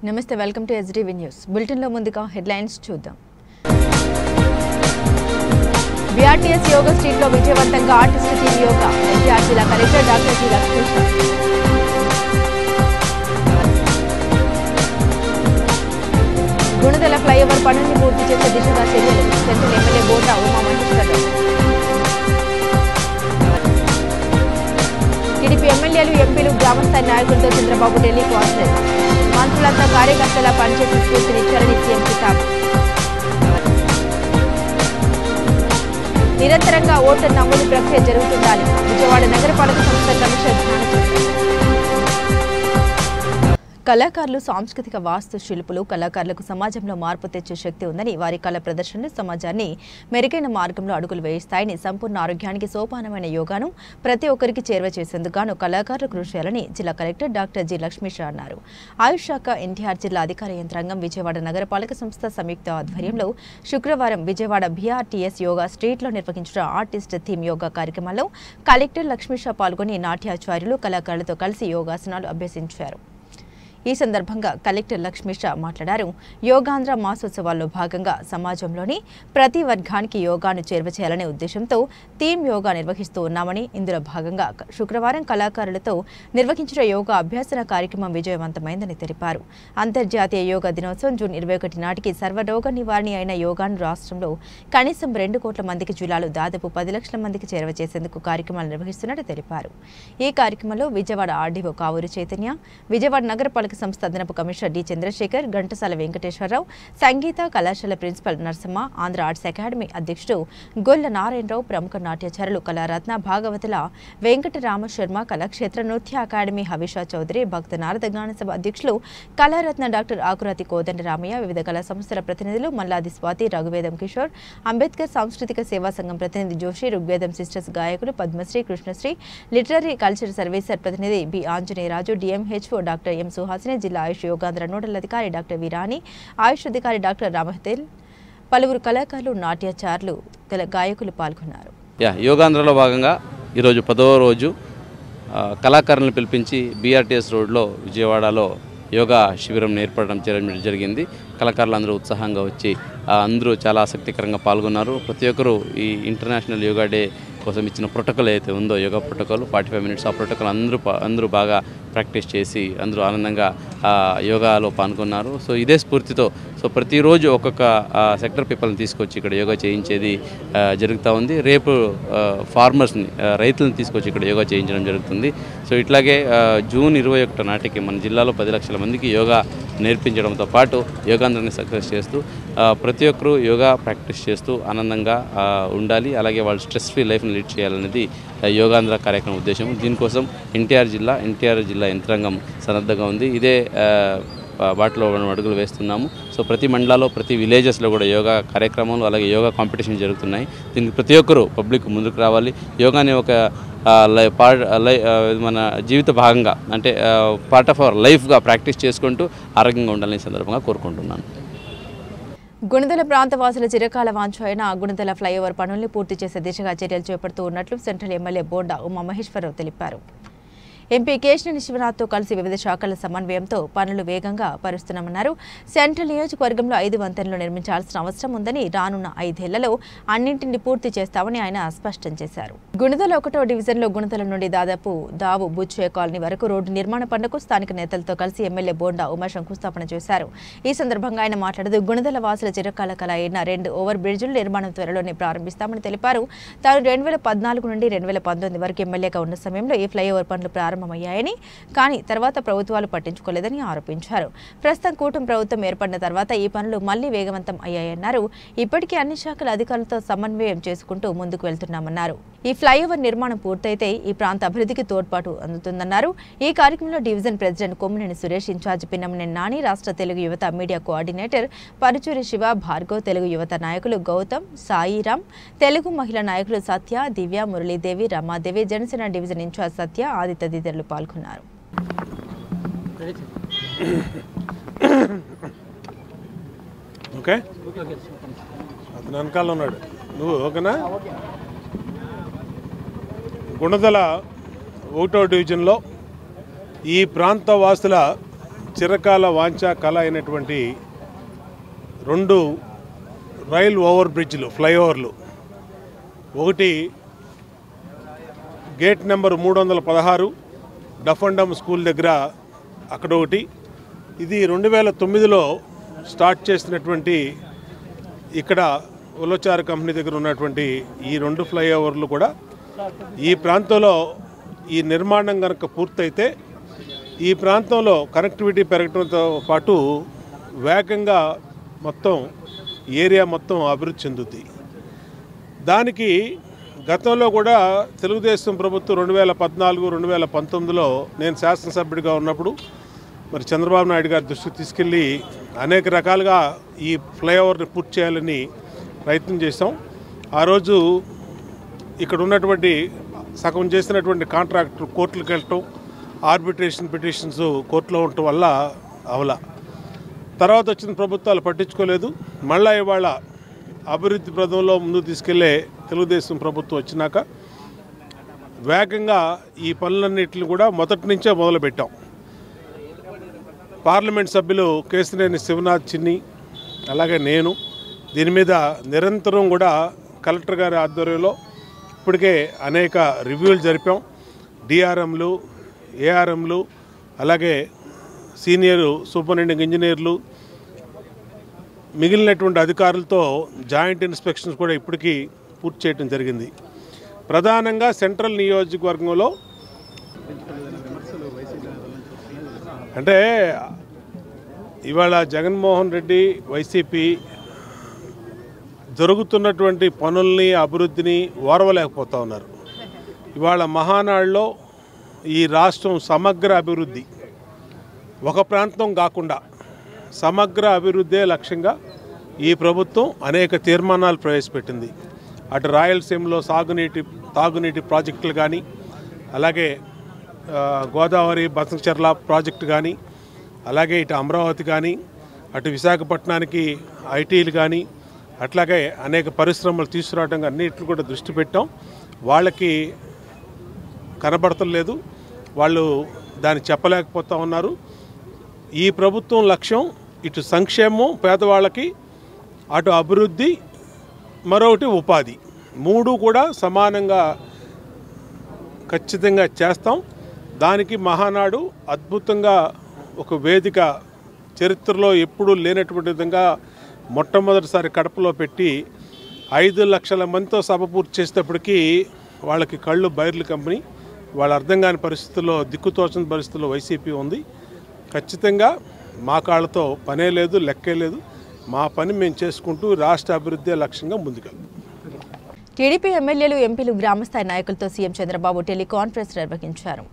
నమస్తే welcome to SDV news bulletin లో ముందుగా హెడ్లైన్స్ చూద్దాం. బీఆర్టీఎస్ యోగా స్ట్రీట్ లో విజయవంతంగా ఆర్టిస్ట్ టీమ్ యోగా ఎన్టీఆర్ జిల్లా collector doctor G Lakshmisha. Gunadala flyover పనుల్ని పూర్తి చేసే దిశగా చర్యలు సెంట్రల్ ఎమ్మెల్యే బోండా ఉమామహేశ్వరరావు. టీడీపీ ఎమ్మెల్యేలు ఎంపీలు గ్రామస్థాయి నాయకులతో చంద్రబాబు ఢిల్లీ కాన్ఫరెన్స్. మంత్రులంతా కార్యకర్తల పనిచేసి స్ఫూర్తినిచ్చారని సీఎం కితాబ్. నిరంతరంగా ఓటర్ నమోదు ప్రక్రియ జరుగుతుండాలి విజయవాడ నగరపాలక సంస్థ కమిషనర్ జ్ఞానచంద్ర. కళాకారులు సాంస్కృతిక వాస్తు శిల్పులు కళాకారులకు సమాజంలో మార్పు తెచ్చే శక్తి ఉందని వారి కళ ప్రదర్శనలు సమాజాన్ని మెరుగైన మార్గంలో అడుగులు వేయిస్తాయని సంపూర్ణ ఆరోగ్యానికి సోపానమైన యోగాను ప్రతి ఒక్కరికి చేరువ చేసేందుకు కళాకారులు కృషి చేయాలని జిల్లా కలెక్టర్ డాక్టర్ జి లక్ష్మీష అన్నారు. ఆయుష్ శాఖ ఎన్టీఆర్ జిల్లా అధికార యంత్రాంగం విజయవాడ నగరపాలక సంస్థ సంయుక్త ఆధ్వర్యంలో శుక్రవారం విజయవాడ బీఆర్టీఎస్ యోగా స్ట్రీట్లో నిర్వహించిన ఆర్టిస్ట్ థీమ్ యోగా కార్యక్రమంలో కలెక్టర్ లక్ష్మీష పాల్గొని నాట్యాచార్యులు కళాకారులతో కలిసి యోగాసనాలు అభ్యసించారు. ఈ సందర్భంగా కలెక్టర్ లక్ష్మీష మాట్లాడారు. యోగాంధ్ర మాసోత్సవాల్లో భాగంగా సమాజంలోని ప్రతి వర్గానికి యోగాను చేరువ చేయాలనే ఉద్దేశంతో థీమ్ యోగా నిర్వహిస్తూ ఉన్నామని ఇందులో భాగంగా శుక్రవారం కళాకారులతో నిర్వహించిన యోగా అభ్యాసన కార్యక్రమం విజయవంతమైందని తెలిపారు. అంతర్జాతీయ యోగా దినోత్సవం జూన్ 21 నాటికి సర్వరోగ నివారణ అయిన యోగాను రాష్ట్రంలో కనీసం 2 కోట్ల మందికి జిల్లాలో దాదాపు 10 లక్షల మందికి చేరువ చేసేందుకు కార్యక్రమాలు నిర్వహిస్తున్నట్టు తెలిపారు. ఈ కార్యక్రమంలో విజయవాడ ఆర్డీఓ కావూరు చైతన్య, విజయవాడ నగరపాలక సంస్థ అదనపు కమిషనర్ డి చంద్రశేఖర్, ఘంటసాల వెంకటేశ్వరరావు, సంగీత కళాశాల principal Narasimha, Andhra arts academy అధ్యక్షుడు గొల్ల నారాయణరావు, ప్రముఖ నాట్యాచారులు కళారత్న భాగవతుల వెంకటరామ శర్మ, కళాక్షేత్ర నృత్య అకాడమీ హవిషా చౌదరి, భక్త నారద గానసభ అధ్యక్షులు కళారత్న డాక్టర్ ఆకురాతి కోదండరామయ్య, వివిధ కళా సంస్థల ప్రతినిధులు మల్లాది స్వాతి, రఘువేదం కిషోర్, అంబేద్కర్ సాంస్కృతిక సేవా సంఘం ప్రతినిధి జోషి, ఋగ్వేదం సిస్టర్స్ గాయకులు Padmasri, Krishnasri, literary culture services ప్రతినిధి B Anjaneyaraju, DMHO doctor M Suhasini, జిల్లా ఆయుష్ యోగాంధ్ర నోడల్ అధికారి డాక్టర్ వీరాణి, ఆయుష్ అధికారి డాక్టర్ రామహతేల్, పలువురు కళాకారులు, నాట్యాచారులు, గాయకులు పాల్గొన్నారు. యోగాంధ్రలో భాగంగా ఈరోజు 10వ రోజు కళాకారులను పిలిపించి బీఆర్టీఎస్ రోడ్లో విజయవాడలో యోగా శిబిరం ఏర్పడడం జరిగింది. కళాకారులు అందరూ ఉత్సాహంగా వచ్చి అందరూ చాలా ఆసక్తికరంగా పాల్గొన్నారు. ప్రతి ఒక్కరూ ఈ ఇంటర్నేషనల్ యోగా డే కోసం ఇచ్చిన ప్రోటోకాల్ అయితే ఉందో యోగా ప్రోటోకాల్ 45 మినిట్స్ ఆ ప్రోటోకాల్ అందరూ బాగా ప్రాక్టీస్ చేసి అందరూ ఆనందంగా యోగాలో పాల్గొన్నారు. సో ఇదే స్ఫూర్తితో ప్రతిరోజు ఒక్కొక్క సెక్టర్ పీపుల్ని తీసుకొచ్చి ఇక్కడ యోగా చేయించేది జరుగుతూ ఉంది. రేపు ఫార్మర్స్ని రైతులను తీసుకొచ్చి ఇక్కడ యోగా చేయించడం జరుగుతుంది. సో ఇట్లాగే జూన్ 21 నాటికి మన జిల్లాలో 10 లక్షల మందికి యోగా నేర్పించడంతో పాటు యోగాంధ్రాన్ని సక్సెస్ చేస్తూ ప్రతి ఒక్కరూ యోగా ప్రాక్టీస్ చేస్తూ ఆనందంగా ఉండాలి, అలాగే వాళ్ళు స్ట్రెస్ ఫ్రీ లైఫ్ని లీడ్ చేయాలనేది యోగాంధ్ర కార్యక్రమం ఉద్దేశం. దీనికోసం ఎన్టీఆర్ జిల్లా యంత్రాంగం సన్నద్ధంగా ఉంది. ఇదే బాటలో మనం అడుగులు వేస్తున్నాము. సో ప్రతి మండలాల్లో ప్రతి విలేజెస్లో కూడా యోగా కార్యక్రమాలు అలాగే యోగా కాంపిటీషన్ జరుగుతున్నాయి. దీనికి ప్రతి ఒక్కరూ పబ్లిక్ ముందుకు రావాలి. యోగాని ఒక మన జీవిత భాగంగా అంటే పార్ట్ ఆఫ్ అవర్ లైఫ్గా ప్రాక్టీస్ చేసుకుంటూ ఆరోగ్యంగా ఉండాలని సందర్భంగా కోరుకుంటున్నాను. గుణదల ప్రాంతవాసుల చిరకాల వాంఛ అయిన గుణదల ఫ్లైఓవర్ పనుల్ని పూర్తి చేసే దిశగా చర్యలు చేపడుతూ ఉన్నట్లు సెంట్రల్ ఎమ్మెల్యే బోండా ఉమామహేశ్వరరావు తెలిపారు. ఎంపీ కేశినేని శివనాథ్తో కలిసి వివిధ శాఖల సమన్వయంతో పనులు వేగంగా పరుస్తున్నామన్నారు. సెంట్రల్ నియోజకవర్గంలో 5 వంతెనలు నిర్మించాల్సిన అవసరం ఉందని రానున్న 5 ఏళ్లలో అన్నింటినీ పూర్తి చేస్తామని ఆయన స్పష్టం చేశారు. గుణదల 1వ డివిజన్లో గుణదల నుండి దాదాపు దావు బుచ్చే కాలనీ వరకు రోడ్డు నిర్మాణ పనులకు స్థానిక నేతలతో కలిసి ఎమ్మెల్యే బోండా ఉమా శంకుస్థాపన చేశారు. ఈ సందర్భంగా ఆయన మాట్లాడుతూ గుణదల వాసుల చిరకాల కళ అయిన 2 ఓవర్ బ్రిడ్జుల నిర్మాణం త్వరలోనే ప్రారంభిస్తామని తెలిపారు. తాను 2014 నుండి 2019 వరకు ఎమ్మెల్యేగా ఉన్న సమయంలో ఈ ఫ్లైఓవర్ పనులు ప్రారంభమయ్యాయని, కానీ తర్వాత ప్రభుత్వాలు పట్టించుకోలేదని ఆరోపించారు. ప్రస్తుతం కూటమి ప్రభుత్వం ఏర్పడిన తర్వాత ఈ పనులు మళ్లీ వేగవంతం అయ్యాయన్నారు. ఇప్పటికీ అన్ని శాఖల అధికారులతో సమన్వయం చేసుకుంటూ ముందుకు వెళ్తున్నామన్నారు. ఈ ఫ్లైఓవర్ నిర్మాణం పూర్తయితే ఈ ప్రాంత అభివృద్ధికి తోడ్పాటు అందుతుందన్నారు. ఈ కార్యక్రమంలో division president Kommineni Suresh, incharge Pinnamaneni Nani, రాష్ట్ర తెలుగు యువత మీడియా కోఆర్డినేటర్ పరుచూరి శివ, భార్గవ్, తెలుగు యువత నాయకులు గౌతమ్, సాయిరామ్, తెలుగు మహిళా నాయకులు సత్య, దివ్య, మురళీదేవి, రమాదేవి, జనసేన డివిజన్ ఇన్ఛార్జ్ సత్య ఆది తదితరులు పాల్గొన్నారు. గుణదల 1వ డివిజన్లో ఈ ప్రాంత వాసుల చిరకాల వాంఛా కళ అయినటువంటి 2 రైల్ ఓవర్ బ్రిడ్జ్లు, ఫ్లైఓవర్లు, ఒకటి గేట్ నెంబర్ 316 డఫండమ్ స్కూల్ దగ్గర అక్కడ ఒకటి, ఇది 2009లో స్టార్ట్ చేసినటువంటి ఇక్కడ ఉలచారు కంపెనీ దగ్గర ఉన్నటువంటి ఈ 2 ఫ్లైఓవర్లు కూడా ఈ ప్రాంతంలో ఈ నిర్మాణం కనుక పూర్తయితే ఈ ప్రాంతంలో కనెక్టివిటీ పెరగడంతో పాటు వేగంగా మొత్తం ఏరియా మొత్తం అభివృద్ధి చెందుతుంది. దానికి గతంలో కూడా తెలుగుదేశం ప్రభుత్వం 2014, 2019లో నేను శాసనసభ్యుడిగా ఉన్నప్పుడు మరి చంద్రబాబు నాయుడు గారి దృష్టికి తీసుకెళ్ళి అనేక రకాలుగా ఈ ఫ్లైఓవర్ని పూర్తి చేయాలని ప్రయత్నం చేసాం. ఆ రోజు ఇక్కడ ఉన్నటువంటి సగం చేసినటువంటి కాంట్రాక్టర్ కోర్టులకు వెళ్ళటం, ఆర్బిట్రేషన్ పిటిషన్స్ కోర్టులో ఉండటం వల్ల అవలా. తర్వాత వచ్చిన ప్రభుత్వాలు పట్టించుకోలేదు. మళ్ళీ ఇవాళ అభివృద్ధి పథంలో ముందుకు తీసుకెళ్లే తెలుగుదేశం ప్రభుత్వం వచ్చినాక వేగంగా ఈ పనులన్నింటిని కూడా మొదటి నుంచే మొదలుపెట్టాం. పార్లమెంట్ సభ్యులు కేశినేని శివనాథ్ చిన్ని అలాగే నేను దీని మీద నిరంతరం కూడా కలెక్టర్ గారి ఆధ్వర్యంలో ఇప్పటికే అనేక రివ్యూలు జరిపాం. డిఆర్ఎంలు, ఏఆర్ఎంలు, అలాగే సీనియర్ సూపరింటెండెంట్ ఇంజనీర్లు, మిగిలినటువంటి అధికారులతో జాయింట్ ఇన్స్పెక్షన్స్ కూడా ఇప్పటికీ పూర్తి చేయడం జరిగింది. ప్రధానంగా సెంట్రల్ నియోజకవర్గంలో అంటే ఇవాళ జగన్మోహన్ రెడ్డి వైసీపీ జరుగుతున్నటువంటి పనుల్ని, అభివృద్ధిని ఓర్వలేకపోతూ ఉన్నారు. ఇవాళ మహానాడులో ఈ రాష్ట్రం సమగ్ర అభివృద్ధి, ఒక ప్రాంతం కాకుండా సమగ్ర అభివృద్ధే లక్ష్యంగా ఈ ప్రభుత్వం అనేక తీర్మానాలు ప్రవేశపెట్టింది. అటు రాయలసీమలో తాగునీటి ప్రాజెక్టులు కానీ, అలాగే గోదావరి బసంచర్ల ప్రాజెక్టు కానీ, అలాగే ఇటు అమరావతి కానీ, అటు విశాఖపట్నానికి ఐటీలు కానీ, అట్లాగే అనేక పరిశ్రమలు తీసుకురావడం అన్నింటిని కూడా దృష్టి పెట్టాం. వాళ్ళకి కనబడతలేదు, వాళ్ళు దాన్ని చెప్పలేకపోతూ ఉన్నారు. ఈ ప్రభుత్వం లక్ష్యం ఇటు సంక్షేమం పేదవాళ్ళకి, అటు అభివృద్ధి, మరొకటి ఉపాధి, 3 కూడా సమానంగా ఖచ్చితంగా చేస్తాం. దానికి మహానాడు అద్భుతంగా ఒక వేదిక, చరిత్రలో ఎప్పుడూ లేనటువంటి విధంగా మొట్టమొదటిసారి కడపలో పెట్టి 5 లక్షల మందితో సభ పూర్తి చేసేటప్పటికీ వాళ్ళకి కళ్ళు బైర్లు కంపెనీ, వాళ్ళ అర్థం కాని పరిస్థితుల్లో, దిక్కుతోచని పరిస్థితుల్లో వైసీపీ ఉంది. ఖచ్చితంగా మా కాళ్ళతో పనే లేదు, లెక్కే లేదు. మా పని మేము చేసుకుంటూ రాష్ట్ర అభివృద్ధి లక్ష్యంగా ముందుకెళ్తాం. టీడీపీ ఎమ్మెల్యేలు, ఎంపీలు, గ్రామస్థాయి నాయకులతో సీఎం చంద్రబాబు టెలికాన్ఫరెన్స్ నిర్వహించారు.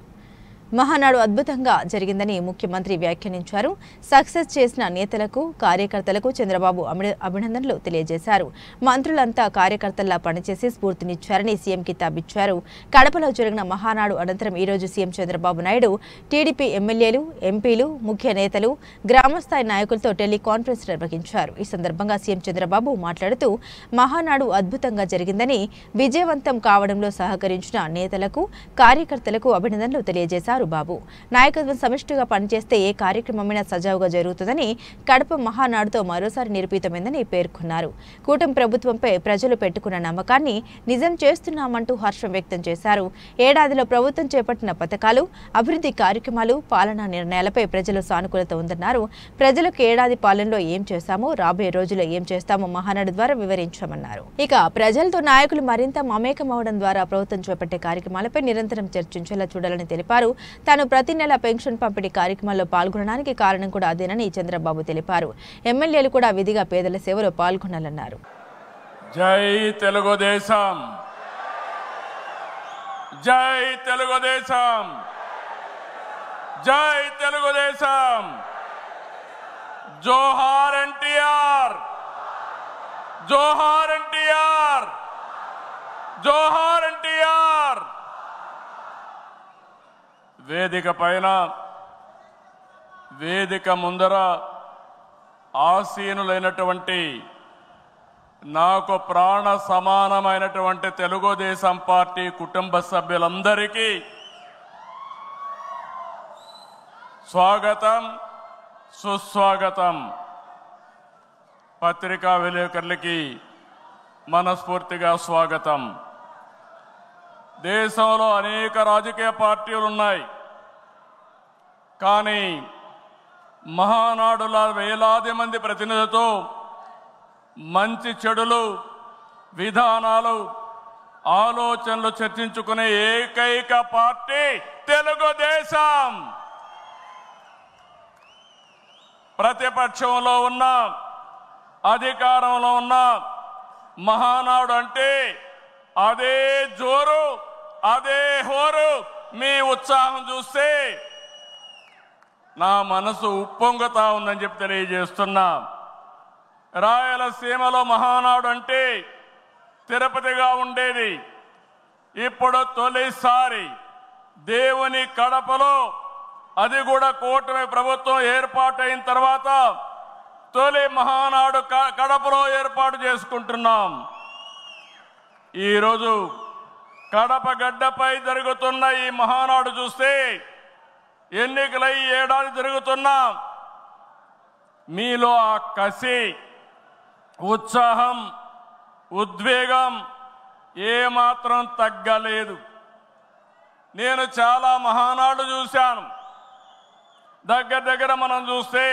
మహానాడు అద్భుతంగా జరిగిందని ముఖ్యమంత్రి వ్యాఖ్యానించారు. సక్సెస్ చేసిన నేతలకు, కార్యకర్తలకు చంద్రబాబు అభినందనలు తెలియజేశారు. మంత్రులంతా కార్యకర్తల్లా పనిచేసి స్ఫూర్తినిచ్చారని సీఎం కితాబిచ్చారు. కడపలో జరిగిన మహానాడు అనంతరం ఈరోజు సీఎం చంద్రబాబు నాయుడు టీడీపీ ఎమ్మెల్యేలు, ఎంపీలు, ముఖ్య నేతలు, గ్రామస్థాయి నాయకులతో టెలికాన్ఫరెన్స్ నిర్వహించారు. ఈ సందర్భంగా సీఎం చంద్రబాబు మాట్లాడుతూ మహానాడు అద్భుతంగా జరిగిందని, విజయవంతం కావడంలో సహకరించిన నేతలకు, కార్యకర్తలకు అభినందనలు తెలియజేశారు. బాబు నాయకత్వం సమిష్టిగా పనిచేస్తే ఏ కార్యక్రమమైనా సజావుగా జరుగుతుందని, కడప మహానాడుతో మరోసారి నిరూపితమైందని పేర్కొన్నారు. కూటమి ప్రభుత్వంపై ప్రజలు పెట్టుకున్న నమ్మకాన్ని నిజం చేస్తున్నామంటూ హర్షం వ్యక్తం చేశారు. ఏడాదిలో ప్రభుత్వం చేపట్టిన పథకాలు, అభివృద్ధి కార్యక్రమాలు, పాలనా నిర్ణయాలపై ప్రజలు సానుకూలత ఉందన్నారు. ప్రజలకు ఏడాది పాలనలో ఏం చేశామో, రాబోయే రోజుల్లో ఏం చేస్తామో మహానాడు ద్వారా వివరించామన్నారు. ఇక ప్రజలతో నాయకులు మరింత మమేకమవడం ద్వారా ప్రభుత్వం చేపట్టే కార్యక్రమాలపై నిరంతరం చర్చించేలా చూడాలని తెలిపారు. తాను ప్రతి నెల పెన్షన్ పంపిణీ కార్యక్రమాల్లో పాల్గొనడానికి కారణం కూడా అదేనని చంద్రబాబు తెలిపారు. ఎమ్మెల్యేలు కూడా విధిగా పేదల సేవలో పాల్గొనాలన్నారు. జై తెలుగుదేశం, జై తెలుగుదేశం, జై తెలుగుదేశం, జోహార్ ఎన్టీఆర్, జోహార్ ఎన్టీఆర్, జోహార్ ఎన్టీఆర్. వేదిక పైన, వేదిక ముందర ఆసీనులైనటువంటి నాకు ప్రాణ సమానమైనటువంటి తెలుగుదేశం పార్టీ కుటుంబ సభ్యులందరికీ స్వాగతం, సుస్వాగతం. పత్రికా విలేకరులకి మనస్ఫూర్తిగా స్వాగతం. దేశంలో అనేక రాజకీయ పార్టీలు ఉన్నాయి, కానీ మహానాడుల వేలాది మంది ప్రతినిధులతో మంచి చెడులు, విధానాలు, ఆలోచనలు చర్చించుకునే ఏకైక పార్టీ తెలుగుదేశం. ప్రతిపక్షంలో ఉన్న, అధికారంలో ఉన్న మహానాడు అంటే అదే జోరు, అదే హోరు. మీ ఉత్సాహం చూస్తే నా మనసు ఉప్పొంగుతా ఉందని చెప్పి తెలియజేస్తున్నా. రాయలసీమలో మహానాడు అంటే తిరుపతిగా ఉండేది. ఇప్పుడు తొలిసారి దేవుని కడపలో, అది కూడా కూటమి ప్రభుత్వం ఏర్పాటైన తర్వాత తొలి మహానాడు కడపలో ఏర్పాటు చేసుకుంటున్నాం. ఈరోజు కడప గడ్డపై జరుగుతున్న ఈ మహానాడు చూస్తే ఎన్నికలై ఏడాది జరుగుతున్నా మీలో ఆ కసి, ఉత్సాహం, ఉద్వేగం ఏమాత్రం తగ్గలేదు. నేను చాలా మహానాడు చూశాను. దగ్గర మనం చూస్తే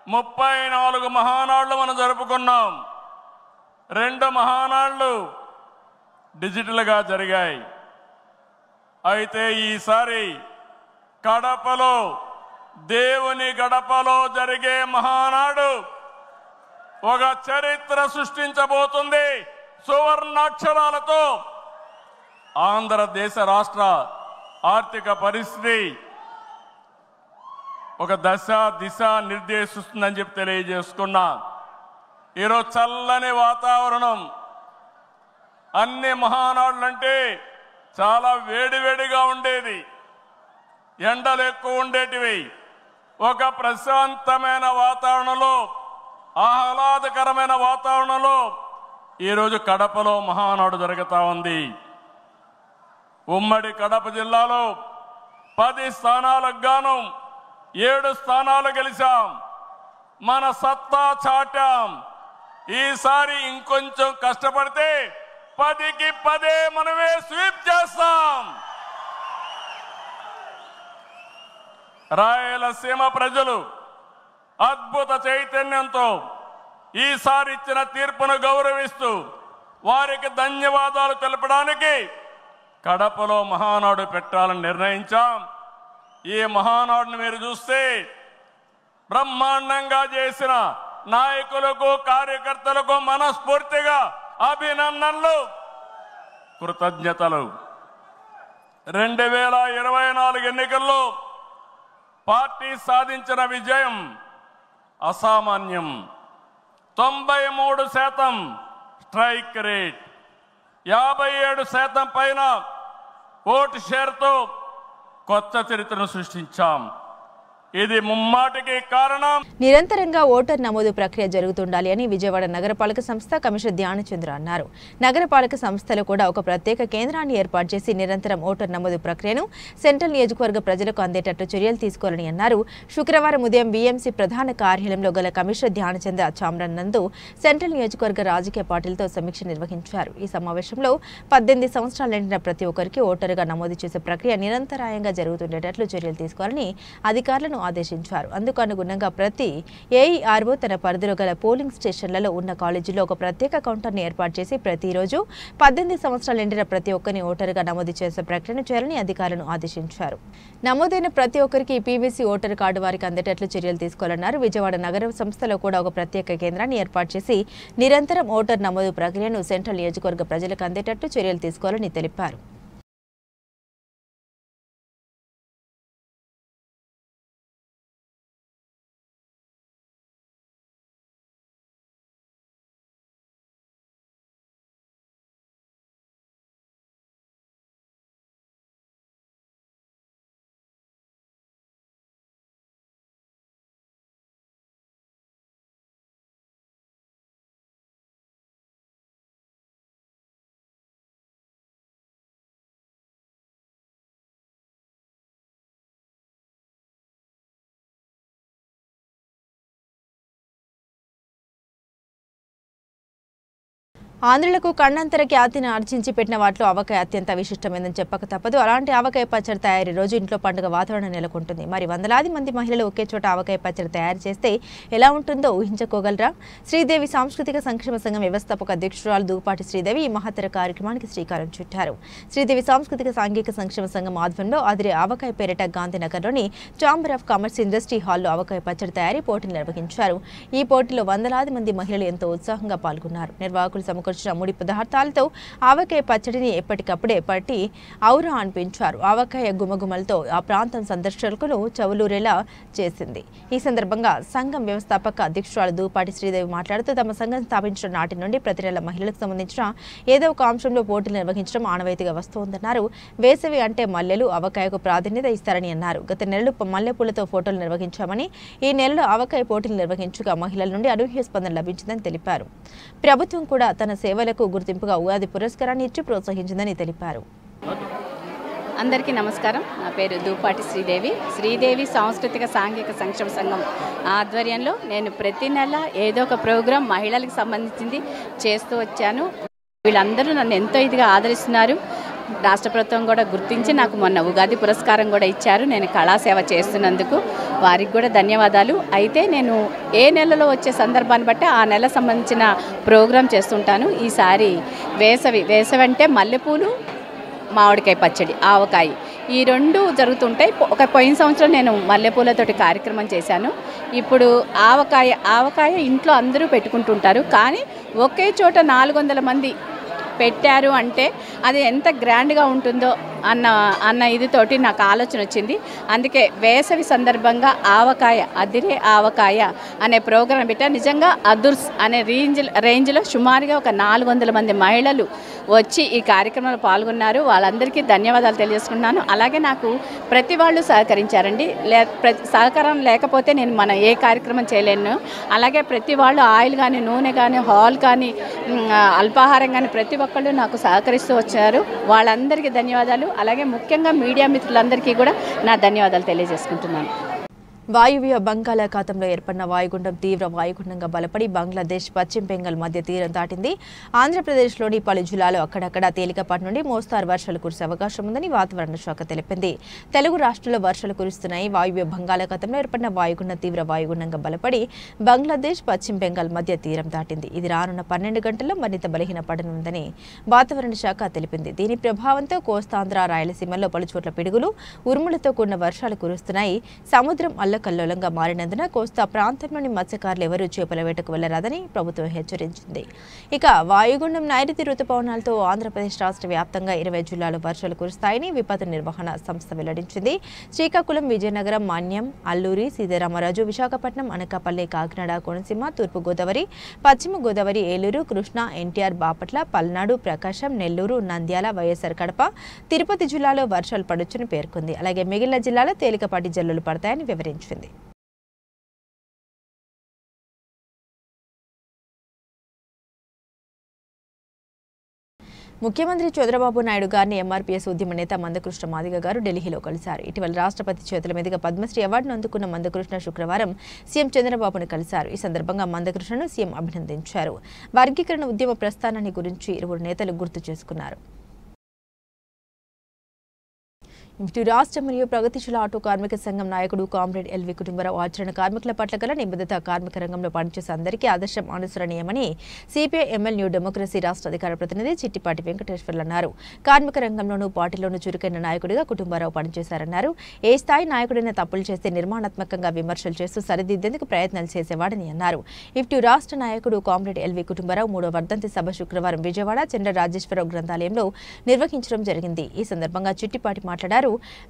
34 మహానాళ్ళు మనం జరుపుకున్నాం. 2 మహానాళ్ళు డిజిటల్గా జరిగాయి. అయితే ఈసారి కడపలో, దేవుని గడపలో జరిగే మహానాడు ఒక చరిత్ర సృష్టించబోతుంది. సువర్ణాక్షరాలతో ఆంధ్రదేశ రాష్ట్ర ఆర్థిక పరిస్థితి ఒక దిశ నిర్దేశిస్తుందని చెప్పి తెలియజేసుకున్నా. ఈరోజు చల్లని వాతావరణం. అన్ని మహానాడులంటే చాలా వేడివేడిగా ఉండేది, ఎండలు ఎక్కువ ఉండేటివి. ఒక ప్రశాంతమైన వాతావరణంలో, ఆహ్లాదకరమైన వాతావరణంలో ఈరోజు కడపలో మహానాడు జరుగుతూ ఉంది. ఉమ్మడి కడప జిల్లాలో 10 స్థానాలకు గాను 7 స్థానాలు గెలిచాం. మన సత్తా చాటాం. ఈసారి ఇంకొంచెం కష్టపడితే 10కి 10 మనమే స్వీప్ చేస్తాం. రాయలసీమ ప్రజలు అద్భుత చైతన్యంతో ఈసారి ఇచ్చిన తీర్పును గౌరవిస్తూ వారికి ధన్యవాదాలు తెలపడానికి కడపలో మహానాడు పెట్టాలని నిర్ణయించాం. ఈ మహానాడుని మీరు చూస్తే బ్రహ్మాండంగా చేసిన నాయకులకు, కార్యకర్తలకు మనస్ఫూర్తిగా అభినందనలు, కృతజ్ఞతలు. 2024 ఎన్నికల్లో పార్టీ సాధించిన విజయం అసామాన్యం. 93% స్ట్రైక్ రేట్, 57% పైన ఓటు షేర్తో కొత్త చరిత్రను సృష్టించాం. ఇది ముమ్మాటికి కారణం. నిరంతరంగా ఓటర్ నమోదు ప్రక్రియ జరుగుతుండాలి అని విజయవాడ నగరపాలక సంస్థ కమిషనర్ ధ్యానచంద్ర అన్నారు. నగరపాలక సంస్థలో కూడా ఒక ప్రత్యేక కేంద్రాన్ని ఏర్పాటు చేసి నిరంతరం ఓటర్ నమోదు ప్రక్రియను సెంట్రల్ నియోజకవర్గ ప్రజలకు అందేటట్లు చర్యలు తీసుకోవాలని అన్నారు. శుక్రవారం ఉదయం బీఎంసీ ప్రధాన కార్యాలయంలో గల కమిషనర్ ధ్యానచంద్ర చామ్రన్ నందు సెంట్రల్ నియోజకవర్గ రాజకీయ పార్టీలతో సమీక్ష నిర్వహించారు. ఈ సమావేశంలో 18 సంవత్సరాలు నిండిన ప్రతి ఒక్కరికి ఓటరుగా నమోదు చేసే ప్రక్రియ నిరంతరాయంగా జరుగుతుండేటట్లు చర్యలు తీసుకోవాలని అధికారులను ఆదేశించారు. అందుకు అనుగుణంగా ప్రతి ఏఈఆర్ఓ తన పరిధిలో గల పోలింగ్ స్టేషన్లలో ఉన్న కాలేజీలో ఒక ప్రత్యేక కౌంటర్ని ఏర్పాటు చేసి ప్రతిరోజు 18 సంవత్సరాలు నిండిన ప్రతి ఒక్కరిని ఓటరుగా నమోదు చేసే ప్రక్రియను చేయాలని అధికారులను ఆదేశించారు. నమోదైన ప్రతి ఒక్కరికి పీవీసీ ఓటర్ కార్డు వారికి అందేటట్లు చర్యలు తీసుకోవాలన్నారు. విజయవాడ నగర సంస్థలో కూడా ఒక ప్రత్యేక కేంద్రాన్ని ఏర్పాటు చేసి నిరంతరం ఓటర్ నమోదు ప్రక్రియను సెంట్రల్ నియోజకవర్గ ప్రజలకు అందేటట్లు చర్యలు తీసుకోవాలని తెలిపారు. ఆంధ్రులకు కన్నంతర ఖ్యాతిని ఆర్జించి పెట్టిన వాటిలో ఆవకాయ అత్యంత విశిష్టమైందని చెప్పక తప్పదు. అలాంటి ఆవకాయ పచ్చడి తయారీ రోజు ఇంట్లో పండుగ వాతావరణం నెలకొంటుంది. మరి వందలాది మంది మహిళలు ఒకే చోట ఆవకాయ పచ్చడి తయారు చేస్తే ఎలా ఉంటుందో ఊహించుకోగలరా? శ్రీదేవి సాంస్కృతిక సంక్షేమ సంఘం వ్యవస్థాపక అధ్యక్షురాలు దూపాటి శ్రీదేవి ఈ మహత్తర కార్యక్రమానికి శ్రీకారం చుట్టారు. శ్రీదేవి సాంస్కృతిక సాంఘిక సంక్షేమ సంఘం ఆధ్వర్యంలో అదిరే ఆవకాయ పేరిట గాంధీనగర్లోని ఛాంబర్ ఆఫ్ కామర్స్ ఇండస్ట్రీ హాల్లో ఆవకాయ పచ్చడి తయారీ పోటీలు నిర్వహించారు. ఈ పోటీలో వందలాది మంది మహిళలు ఎంతో ఉత్సాహంగా పాల్గొన్నారు. నిర్వాహకులు సమకూర్చిన ముడి పదార్థాలతో ఆవకాయ పచ్చడిని ఎప్పటికప్పుడే పట్టి ఔరా అనిపించారు. ఆవకాయ గుమగుమలతో ఆ ప్రాంతం సందర్శకులను చవులూరేలా చేసింది. ఈ సందర్భంగా సంఘం వ్యవస్థాపక అధ్యక్షురాలు దూపాటి శ్రీదేవి మాట్లాడుతూ తమ సంఘం స్థాపించిన నాటి నుండి ప్రతి నెల మహిళలకు సంబంధించిన ఏదో ఒక అంశంలో పోటీలు నిర్వహించడం ఆనవాయితీగా వస్తోందన్నారు. వేసవి అంటే మల్లెలు ఆవకాయకు ప్రాధాన్యత ఇస్తారని అన్నారు. గత నెలలో మల్లెపూలతో ఫోటోలు నిర్వహించామని ఈ నెలలో ఆవకాయ పోటీలు నిర్వహించగా మహిళల నుండి అనూహ్య స్పందన లభించిందని తెలిపారు. ప్రభుత్వం కూడా తన సేవలకు గుర్తింపుగా ఉగాది పురస్కారాన్ని ఇచ్చి ప్రోత్సహించిందని తెలిపారు. అందరికీ నమస్కారం. నా పేరు దూపాటి శ్రీదేవి సాంస్కృతిక సాంఘిక సంక్షేమ సంఘం ఆధ్వర్యంలో నేను ప్రతి నెల ఏదో ఒక ప్రోగ్రాం మహిళలకు సంబంధించింది చేస్తూ వచ్చాను. వీళ్ళందరూ నన్ను ఎంతో ఇదిగా ఆదరిస్తున్నారు. రాష్ట్ర ప్రభుత్వం కూడా గుర్తించి నాకు మొన్న ఉగాది పురస్కారం కూడా ఇచ్చారు. నేను కళాసేవ చేస్తున్నందుకు వారికి కూడా ధన్యవాదాలు. అయితే నేను ఏ నెలలో వచ్చే సందర్భాన్ని బట్టి ఆ నెల సంబంధించిన ప్రోగ్రాం చేస్తుంటాను. ఈసారి వేసవి అంటే మల్లెపూలు మామిడికాయ పచ్చడి ఆవకాయ ఈ రెండు జరుగుతుంటాయి. పోయిన సంవత్సరం నేను మల్లెపూలతోటి కార్యక్రమం చేశాను. ఇప్పుడు ఆవకాయ ఇంట్లో అందరూ పెట్టుకుంటుంటారు. కానీ ఒకే చోట 400 మంది పెట్టారు అంటే అది ఎంత గ్రాండ్గా ఉంటుందో అన్న ఇదితోటి నాకు ఆలోచన వచ్చింది. అందుకే వేసవి సందర్భంగా అదిరే ఆవకాయ అనే ప్రోగ్రాం పెట్టారు. నిజంగా అదుర్స్ అనే రేంజ్లో సుమారుగా ఒక 400 మంది మహిళలు వచ్చి ఈ కార్యక్రమంలో పాల్గొన్నారు. వాళ్ళందరికీ ధన్యవాదాలు తెలియజేసుకున్నాను. అలాగే నాకు ప్రతి వాళ్ళు సహకరించారండి. సహకారం లేకపోతే నేను ఏ కార్యక్రమం చేయలేను. అలాగే ప్రతి వాళ్ళు ఆయిల్ కానీ నూనె కానీ హాల్ కానీ అల్పాహారం కానీ ప్రతి ఒక్కళ్ళు నాకు సహకరిస్తూ వచ్చారు. వాళ్ళందరికీ ధన్యవాదాలు. అలాగే ముఖ్యంగా మీడియా మిత్రులందరికీ కూడా నా ధన్యవాదాలు తెలియజేసుకుంటున్నాను. వాయువ్య బంగాళాఖాతంలో ఏర్పడిన వాయుగుండం తీవ్ర వాయుగుండంగా బలపడి బంగ్లాదేశ్ పశ్చిమ బెంగాల్ మధ్య తీరం దాటింది. ఆంధ్రప్రదేశ్లోని పలు జిల్లాల్లో అక్కడక్కడ తేలికపాటి నుండి మోస్తారు వర్షాలు కురిసే అవకాశం ఉందని వాతావరణ శాఖ తెలిపింది. తెలుగు రాష్ట్రాల్లో వర్షాలు కురుస్తున్నాయి. వాయువ్య బంగాళాఖాతంలో ఏర్పడిన వాయుగుండం తీవ్ర వాయుగుండంగా బలపడి బంగ్లాదేశ్ పశ్చిమ బెంగాల్ మధ్య తీరం దాటింది. ఇది రానున్న 12 గంటల్లో మరింత బలహీనపడనుందని వాతావరణ శాఖ తెలిపింది. దీని ప్రభావంతో కోస్తాంధ్ర రాయలసీమల్లో పలుచోట్ల పిడుగులు ఉరుములతో కూడిన వర్షాలు కురుస్తున్నాయి. సముద్రం కల్లోలంగా మారినందున కోస్తా ప్రాంతంలోని మత్స్యకారులు ఎవరూ చేపల వేటకు వెళ్లరాదని ప్రభుత్వం హెచ్చరించింది. ఇక వాయుగుండం నైరుతి రుతుపవనాలతో ఆంధ్రప్రదేశ్ రాష్ట్ర వ్యాప్తంగా 20 జిల్లాల్లో వర్షాలు కురుస్తాయని విపత్తు నిర్వహణ సంస్థ వెల్లడించింది. శ్రీకాకుళం, విజయనగరం, మన్యం, అల్లూరి, సీతారామరాజు, విశాఖపట్నం, అనకాపల్లి, కాకినాడ, కోనసీమ, తూర్పు గోదావరి, పశ్చిమ గోదావరి, ఏలూరు, కృష్ణా, ఎన్టీఆర్, బాపట్ల, పల్నాడు, ప్రకాశం, నెల్లూరు, నంద్యాల, వైఎస్ఆర్ కడప, తిరుపతి జిల్లాలో వర్షాలు పడొచ్చని పేర్కొంది. అలాగే మిగిలిన జిల్లాలో తేలికపాటి జల్లులు పడతాయని వివరించింది. ముఖ్యమంత్రి చంద్రబాబు నాయుడు గారిని ఎంఆర్పీఎస్ ఉద్యమ నేత మందకృష్ణ మాదిగ గారు ఢిల్లీలో కలిశారు. ఇటీవల రాష్ట్రపతి చేతుల మీదుగా పద్మశ్రీ అవార్డును అందుకున్న మందకృష్ణ శుక్రవారం సీఎం చంద్రబాబును కలిశారు. ఈ సందర్భంగా మందకృష్ణను సీఎం అభినందించారు. వర్గీకరణ ఉద్యమ ప్రస్థానాన్ని గురించి ఇరువురు నేతలు గుర్తు చేసుకున్నారు. ఇటు రాష్ట్ర మరియు ప్రగతిశీల ఆటో కార్మిక సంఘం నాయకుడు కామ్రేడ్ ఎల్వి కుటుంబరావు ఆచరణ కార్మికుల పట్ల గల నిబద్ధత కార్మిక రంగంలో పనిచేసే అందరికీ ఆదర్శం అనుసరణీయమని సిపిఐ ఎంఎల్ న్యూ డెమోక్రసీ రాష్ట్ర అధికార ప్రతినిధి చిట్టిపాటి వెంకటేశ్వర్లు అన్నారు. కార్మిక రంగంలోనూ పార్టీలోనూ చురుకైన నాయకుడిగా కుటుంబరావు పనిచేశారన్నారు. ఏ స్థాయి నాయకుడైనా తప్పులు చేస్తే నిర్మాణాత్మకంగా విమర్శలు చేస్తూ సరిదిద్దేందుకు ప్రయత్నాలు చేసేవాడని అన్నారు. ఇటు రాష్ట్ర నాయకుడు కామ్రేడ్ ఎల్వి కుటుంబరావు 3వ వర్ధంతి సభ శుక్రవారం విజయవాడ చంద్ర రాజేశ్వరరావు గ్రంథాలయంలో నిర్వహించడం జరిగింది. ఈ సందర్భంగా చిట్టిపాటి మాట్లాడారు.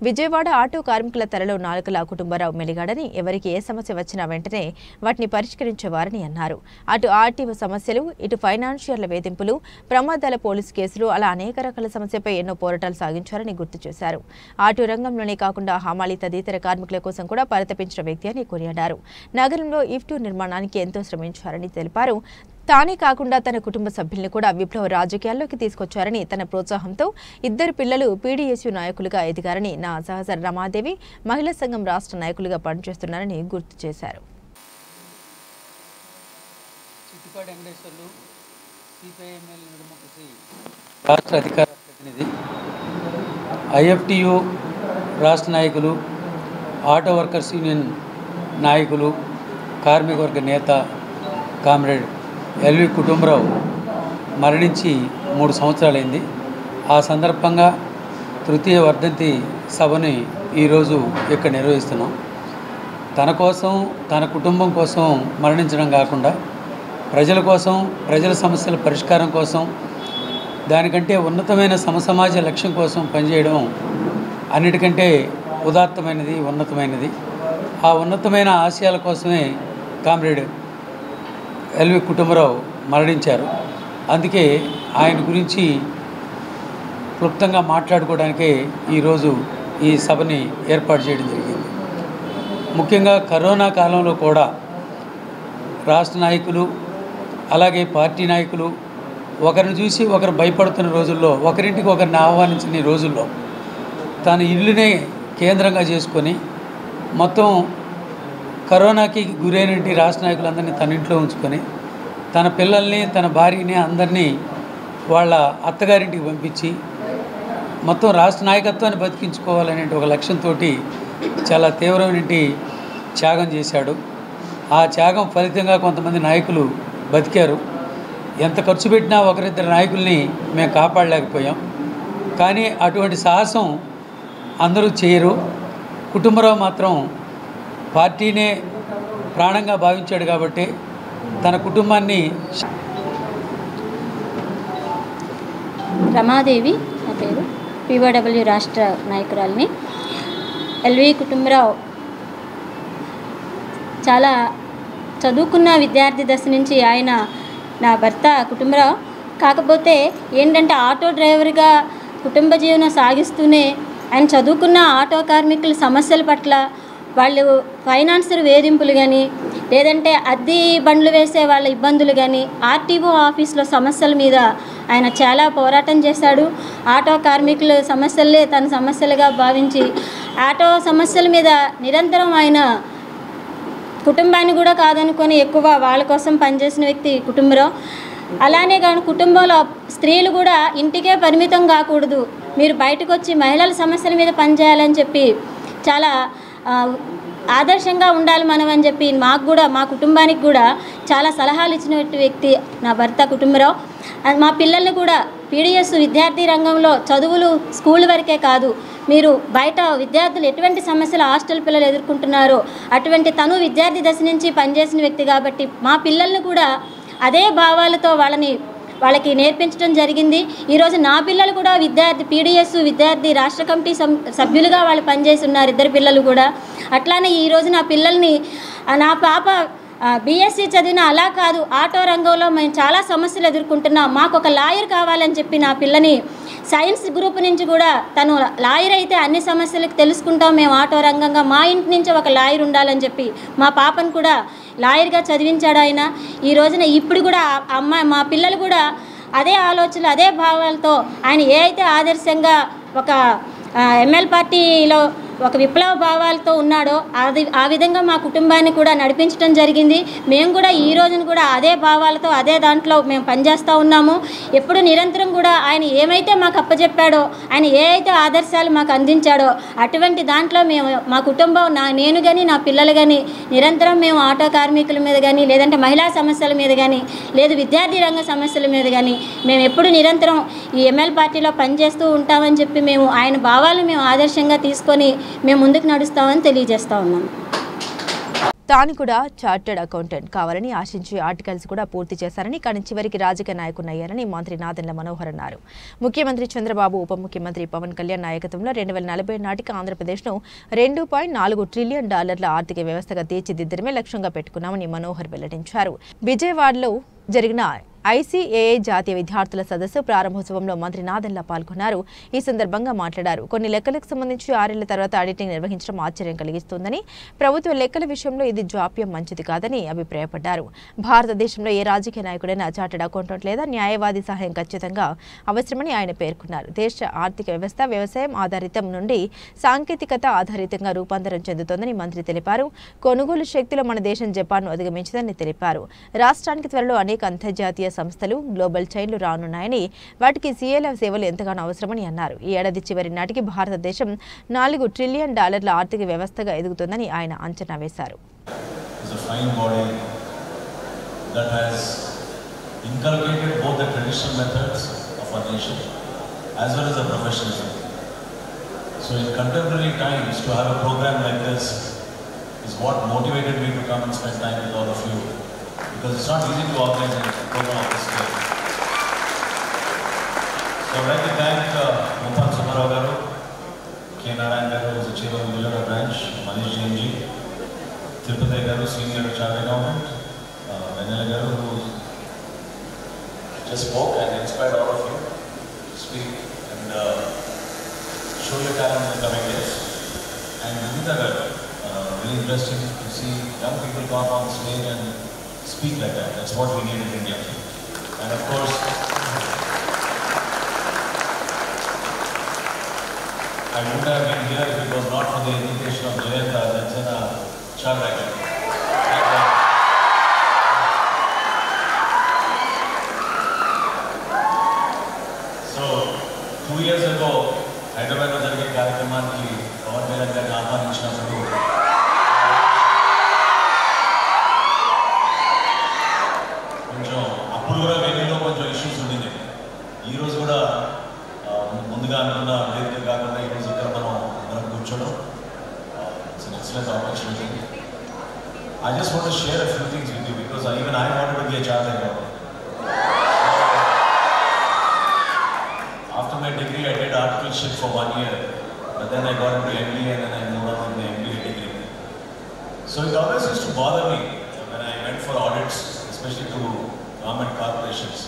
విజయవాడ ఆటో కార్మికుల తలలో నాలుకల కుటుంబరావు మెలిగాడని, ఎవరికి ఏ సమస్య వచ్చినా వెంటనే వాటిని పరిష్కరించేవారని అన్నారు. అటు ఆర్టీఓ సమస్యలు, ఇటు ఫైనాన్షియర్ల వేధింపులు, ప్రమాదాల పోలీసు కేసులు అలా అనేక రకాల సమస్యపై ఎన్నో పోరాటాలు సాగించారని గుర్తు చేశారు. ఆటో రంగంలోనే కాకుండా హమాలి తదితర కార్మికుల కోసం కూడా పరితపించిన వ్యక్తి అని కొనియాడారు. నగరంలో ఇఫ్టూ నిర్మాణానికి ఎంతో శ్రమించారని తెలిపారు. తానే కాకుండా తన కుటుంబ సభ్యుల్ని కూడా విప్లవ రాజకీయాల్లోకి తీసుకొచ్చారని, తన ప్రోత్సాహంతో 2 పిల్లలు పీడీఎస్యూ నాయకులుగా ఎదిగారని, నా సహచర రమాదేవి మహిళా సంఘం రాష్ట్ర నాయకులుగా పనిచేస్తున్నారని గుర్తు చేశారు. సిపిఐఎంఎల్ నిడుమకసి రాష్ట్ర అధికార ప్రతినిధి, ఐఎఫ్టియు రాష్ట్ర నాయకులు, ఆటో వర్కర్స్ యూనియన్ నాయకులు, కార్మిక వర్గ నేత కామ్రేడ్ ఎల్వి కుటుంబరావు మరణించి 3 సంవత్సరాలైంది. ఆ సందర్భంగా తృతీయ వర్ధంతి సభని ఈరోజు ఇక్కడ నిర్వహిస్తున్నాం. తన కోసం, తన కుటుంబం కోసం మరణించడం కాకుండా ప్రజల కోసం, ప్రజల సమస్యల పరిష్కారం కోసం, దానికంటే ఉన్నతమైన సమసమాజ లక్ష్యం కోసం పనిచేయడం అన్నిటికంటే ఉదాత్తమైనది, ఉన్నతమైనది. ఆ ఉన్నతమైన ఆశయాల కోసమే కామ్రేడ్ ఎల్వి కుటుంబరావు మరణించారు. అందుకే ఆయన గురించి క్లుప్తంగా మాట్లాడుకోవడానికే ఈరోజు ఈ సభని ఏర్పాటు చేయడం జరిగింది. ముఖ్యంగా కరోనా కాలంలో కూడా రాష్ట్ర నాయకులు, అలాగే పార్టీ నాయకులు ఒకరిని చూసి ఒకరు భయపడుతున్న రోజుల్లో, ఒకరింటికి ఒకరిని ఆహ్వానించిన రోజుల్లో తన ఇల్లునే కేంద్రంగా చేసుకొని మొత్తం కరోనాకి గురైనటువంటి రాష్ట్ర నాయకులందరినీ తన ఇంట్లో ఉంచుకొని తన పిల్లల్ని, తన భార్యని అందరినీ వాళ్ళ అత్తగారింటికి పంపించి మొత్తం రాష్ట్ర నాయకత్వాన్ని బతికించుకోవాలనే ఒక లక్ష్యంతో చాలా తీవ్రమైన త్యాగం చేశాడు. ఆ త్యాగం ఫలితంగా కొంతమంది నాయకులు బతికారు. ఎంత ఖర్చు పెట్టినా ఒకరిద్దరు నాయకుల్ని మేము కాపాడలేకపోయాం. కానీ అటువంటి సాహసం అందరూ చేయరు. కుటుంబరావు మాత్రం పార్టీనే ప్రాణంగా భావించాడు కాబట్టి తన కుటుంబాన్ని. రమాదేవి నా పేరు, పీఓడబ్ల్యూ రాష్ట్ర నాయకురాలిని. ఎల్వి కుటుంబరావు చాలా చదువుకున్న విద్యార్థి దశ నుంచి ఆయన నా భర్త కుటుంబరావు. కాకపోతే ఏంటంటే ఆటో డ్రైవర్గా కుటుంబ జీవనం సాగిస్తూనే ఆయన చదువుకున్న ఆటో కార్మికుల సమస్యల పట్ల, వాళ్ళు ఫైనాన్సర్ వేధింపులు కానీ, లేదంటే అద్దె బండ్లు వేసే వాళ్ళ ఇబ్బందులు కానీ, ఆర్టీఓ ఆఫీస్లో సమస్యల మీద ఆయన చాలా పోరాటం చేశాడు. ఆటో కార్మికుల సమస్యలే తన సమస్యలుగా భావించి ఆటో సమస్యల మీద నిరంతరం ఆయన కుటుంబాన్ని కూడా కాదనుకొని ఎక్కువ వాళ్ళ కోసం పనిచేసిన వ్యక్తి కుటుంబరావు. అలానే కానీ కుటుంబంలో స్త్రీలు కూడా ఇంటికే పరిమితం కాకూడదు, మీరు బయటకు వచ్చి మహిళల సమస్యల మీద పనిచేయాలని చెప్పి చాలా ఆదర్శంగా ఉండాలి మనం అని చెప్పి మాకు కూడా, మా కుటుంబానికి కూడా చాలా సలహాలు ఇచ్చిన వ్యక్తి నా భర్త కుటుంబరావు. మా పిల్లల్ని కూడా పీడిఎస్ విద్యార్థి రంగంలో చదువులు స్కూల్ వరకే కాదు, మీరు బయట విద్యార్థులు ఎటువంటి సమస్యలు హాస్టల్ పిల్లలు ఎదుర్కొంటున్నారో అటువంటి తను విద్యార్థి దశ నుంచి పనిచేసిన వ్యక్తి కాబట్టి మా పిల్లల్ని కూడా అదే భావాలతో వాళ్ళకి నేర్పించడం జరిగింది. ఈరోజు నా పిల్లలు కూడా విద్యార్థి పీడిఎస్ విద్యార్థి రాష్ట్ర కమిటీ సభ్యులుగా వాళ్ళు పనిచేసి ఉన్నారు, 2 పిల్లలు కూడా. అట్లానే ఈరోజు నా పిల్లల్ని, నా పాప బీఎస్సీ చదివిన అలా కాదు, ఆటో రంగంలో మేము చాలా సమస్యలు ఎదుర్కొంటున్నాం, మాకు ఒక లాయర్ కావాలని చెప్పి నా పిల్లని సైన్స్ గ్రూప్ నుంచి కూడా తను లాయర్ అయితే అన్ని సమస్యలకు తెలుసుకుంటాం మేము ఆటో రంగంగా, మా ఇంటి నుంచి ఒక లాయర్ ఉండాలని చెప్పి మా పాపను కూడా లాయర్గా చదివించాడు ఆయన. ఈ రోజున ఇప్పుడు కూడా మా పిల్లలు కూడా అదే ఆలోచనలు, అదే భావాలతో ఆయన ఏ అయితే ఆదర్శంగా ఒక ఎంఎల్ పార్టీలో ఒక విప్లవ భావాలతో ఉన్నాడో ఆ విధంగా మా కుటుంబాన్ని కూడా నడిపించడం జరిగింది. మేము కూడా ఈ రోజున కూడా అదే భావాలతో, అదే దాంట్లో మేము పనిచేస్తూ ఉన్నాము. ఎప్పుడు నిరంతరం కూడా ఆయన ఏమైతే మాకు అప్పచెప్పాడో, ఆయన ఏ అయితే ఆదర్శాలు మాకు అందించాడో అటువంటి దాంట్లో మేము మా కుటుంబం, నేను కానీ నా పిల్లలు కానీ నిరంతరం మేము ఆటో కార్మికుల మీద కానీ, లేదంటే మహిళా సమస్యల మీద కానీ, లేదు విద్యార్థి రంగ సమస్యల మీద కానీ మేము ఎప్పుడు నిరంతరం ఈ ఎంఎల్ పార్టీలో పనిచేస్తూ ఉంటామని చెప్పి మేము ఆయన భావాలను మేము ఆదర్శంగా తీసుకొని మేము ముందుకు నడుస్తామని తెలియజేస్తా ఉన్నాం. తాను కూడా చార్టెడ్ అకౌంటెంట్ కావాలని ఆశించి ఆర్టికల్స్ కూడా పూర్తి చేశారని, కానీ చివరికి రాజకీయ నాయకునయ్యారని మంత్రి నాదెండ్ల మనోహర్ అన్నారు. ముఖ్యమంత్రి చంద్రబాబు, ఉప ముఖ్యమంత్రి పవన్ కళ్యాణ్ నాయకత్వంలో 2040 నాటికి ఆంధ్రప్రదేశ్ను $2.4 ట్రిలియన్ ఆర్థిక వ్యవస్థగా తీర్చిదిద్దడమే లక్ష్యంగా పెట్టుకున్నామని మనోహర్ వెల్లడించారు. విజయవాడలో జరిగిన ఐసీఏఐ జాతీయ విద్యార్థుల సదస్సు ప్రారంభోత్సవంలో మంత్రి నాదెండ్ల పాల్గొన్నారు. ఈ సందర్భంగా మాట్లాడారు. కొన్ని లెక్కలకు సంబంధించి 6 ఏళ్ల తర్వాత ఆడిటింగ్ నిర్వహించడం ఆశ్చర్యం కలిగిస్తోందని, ప్రభుత్వ లెక్కల విషయంలో ఇది జాప్యం మంచిది కాదని అభిప్రాయపడ్డారు. భారతదేశంలో ఏ రాజకీయ నాయకుడైనా చార్టెడ్ అకౌంటెంట్ లేదా న్యాయవాది సహాయం ఖచ్చితంగా అవసరమని ఆయన పేర్కొన్నారు. దేశ ఆర్థిక వ్యవస్థ వ్యవసాయం ఆధారితం నుండి సాంకేతికత ఆధారితంగా రూపాంతరం చెందుతోందని మంత్రి తెలిపారు. కొనుగోలు శక్తిలో మన దేశం జపాన్ను అధిగమించిందని తెలిపారు. రాష్ట్రానికి త్వరలో అనేక అంతర్జాతీయ సంస్థలు, గ్లోబల్ చైన్లు రానున్నాయని, వాటికి CLF సేవలు ఎంతగానో అవసరమని అన్నారు. ఈ ఏడాది చివరి నాటికి భారతదేశం $4 ట్రిలియన్ ఆర్థిక వ్యవస్థగా ఎదుగుతుందని ఆయన అంచనా వేశారు. Inculcated both the traditional methods of our nation as well as the professionalism. So in contemporary times, to have a program like this is what motivated me to come and spend time with all of you, because it's not easy to organize a program of this scale. So I'd like to thank Mumpan Subbarao Garu, K. Narayan Garu, who is the chair of the Vijayawada branch, Manish Jainji, Tirupati Garu, senior chartered accountant, Venela Garu, who just spoke and inspired all of you to speak and show your talent in the coming days. And Nandita Garu, very interesting to see young people come on stage and speak like that. That's what we need in India. And of course, I would have been here if it was not for the invitation of Jayanta Janjana Charvaka. So, 2 years ago, Hyderabad was జరిగే కార్యక్రమానికి పవన్ కళ్యాణ్ గారిని ఆహ్వానించినప్పుడు కొంచెం అప్పుడు కూడా వెన్యూలో కొంచెం issues ఉండింది. ఈరోజు కూడా ముందుగా అనుకున్న వేదిక కాకుండా ఈరోజు ఇక్కడ మనం కూర్చోవడం it's an excellent opportunity. I just want to share a few things with you because even I wanted to be a chartered accountant. After my degree, I did articleship for 1 year, but then I got into MBA and then I moved on with my MBA degree. So it always used to bother me when I went for audits, especially to government corporations.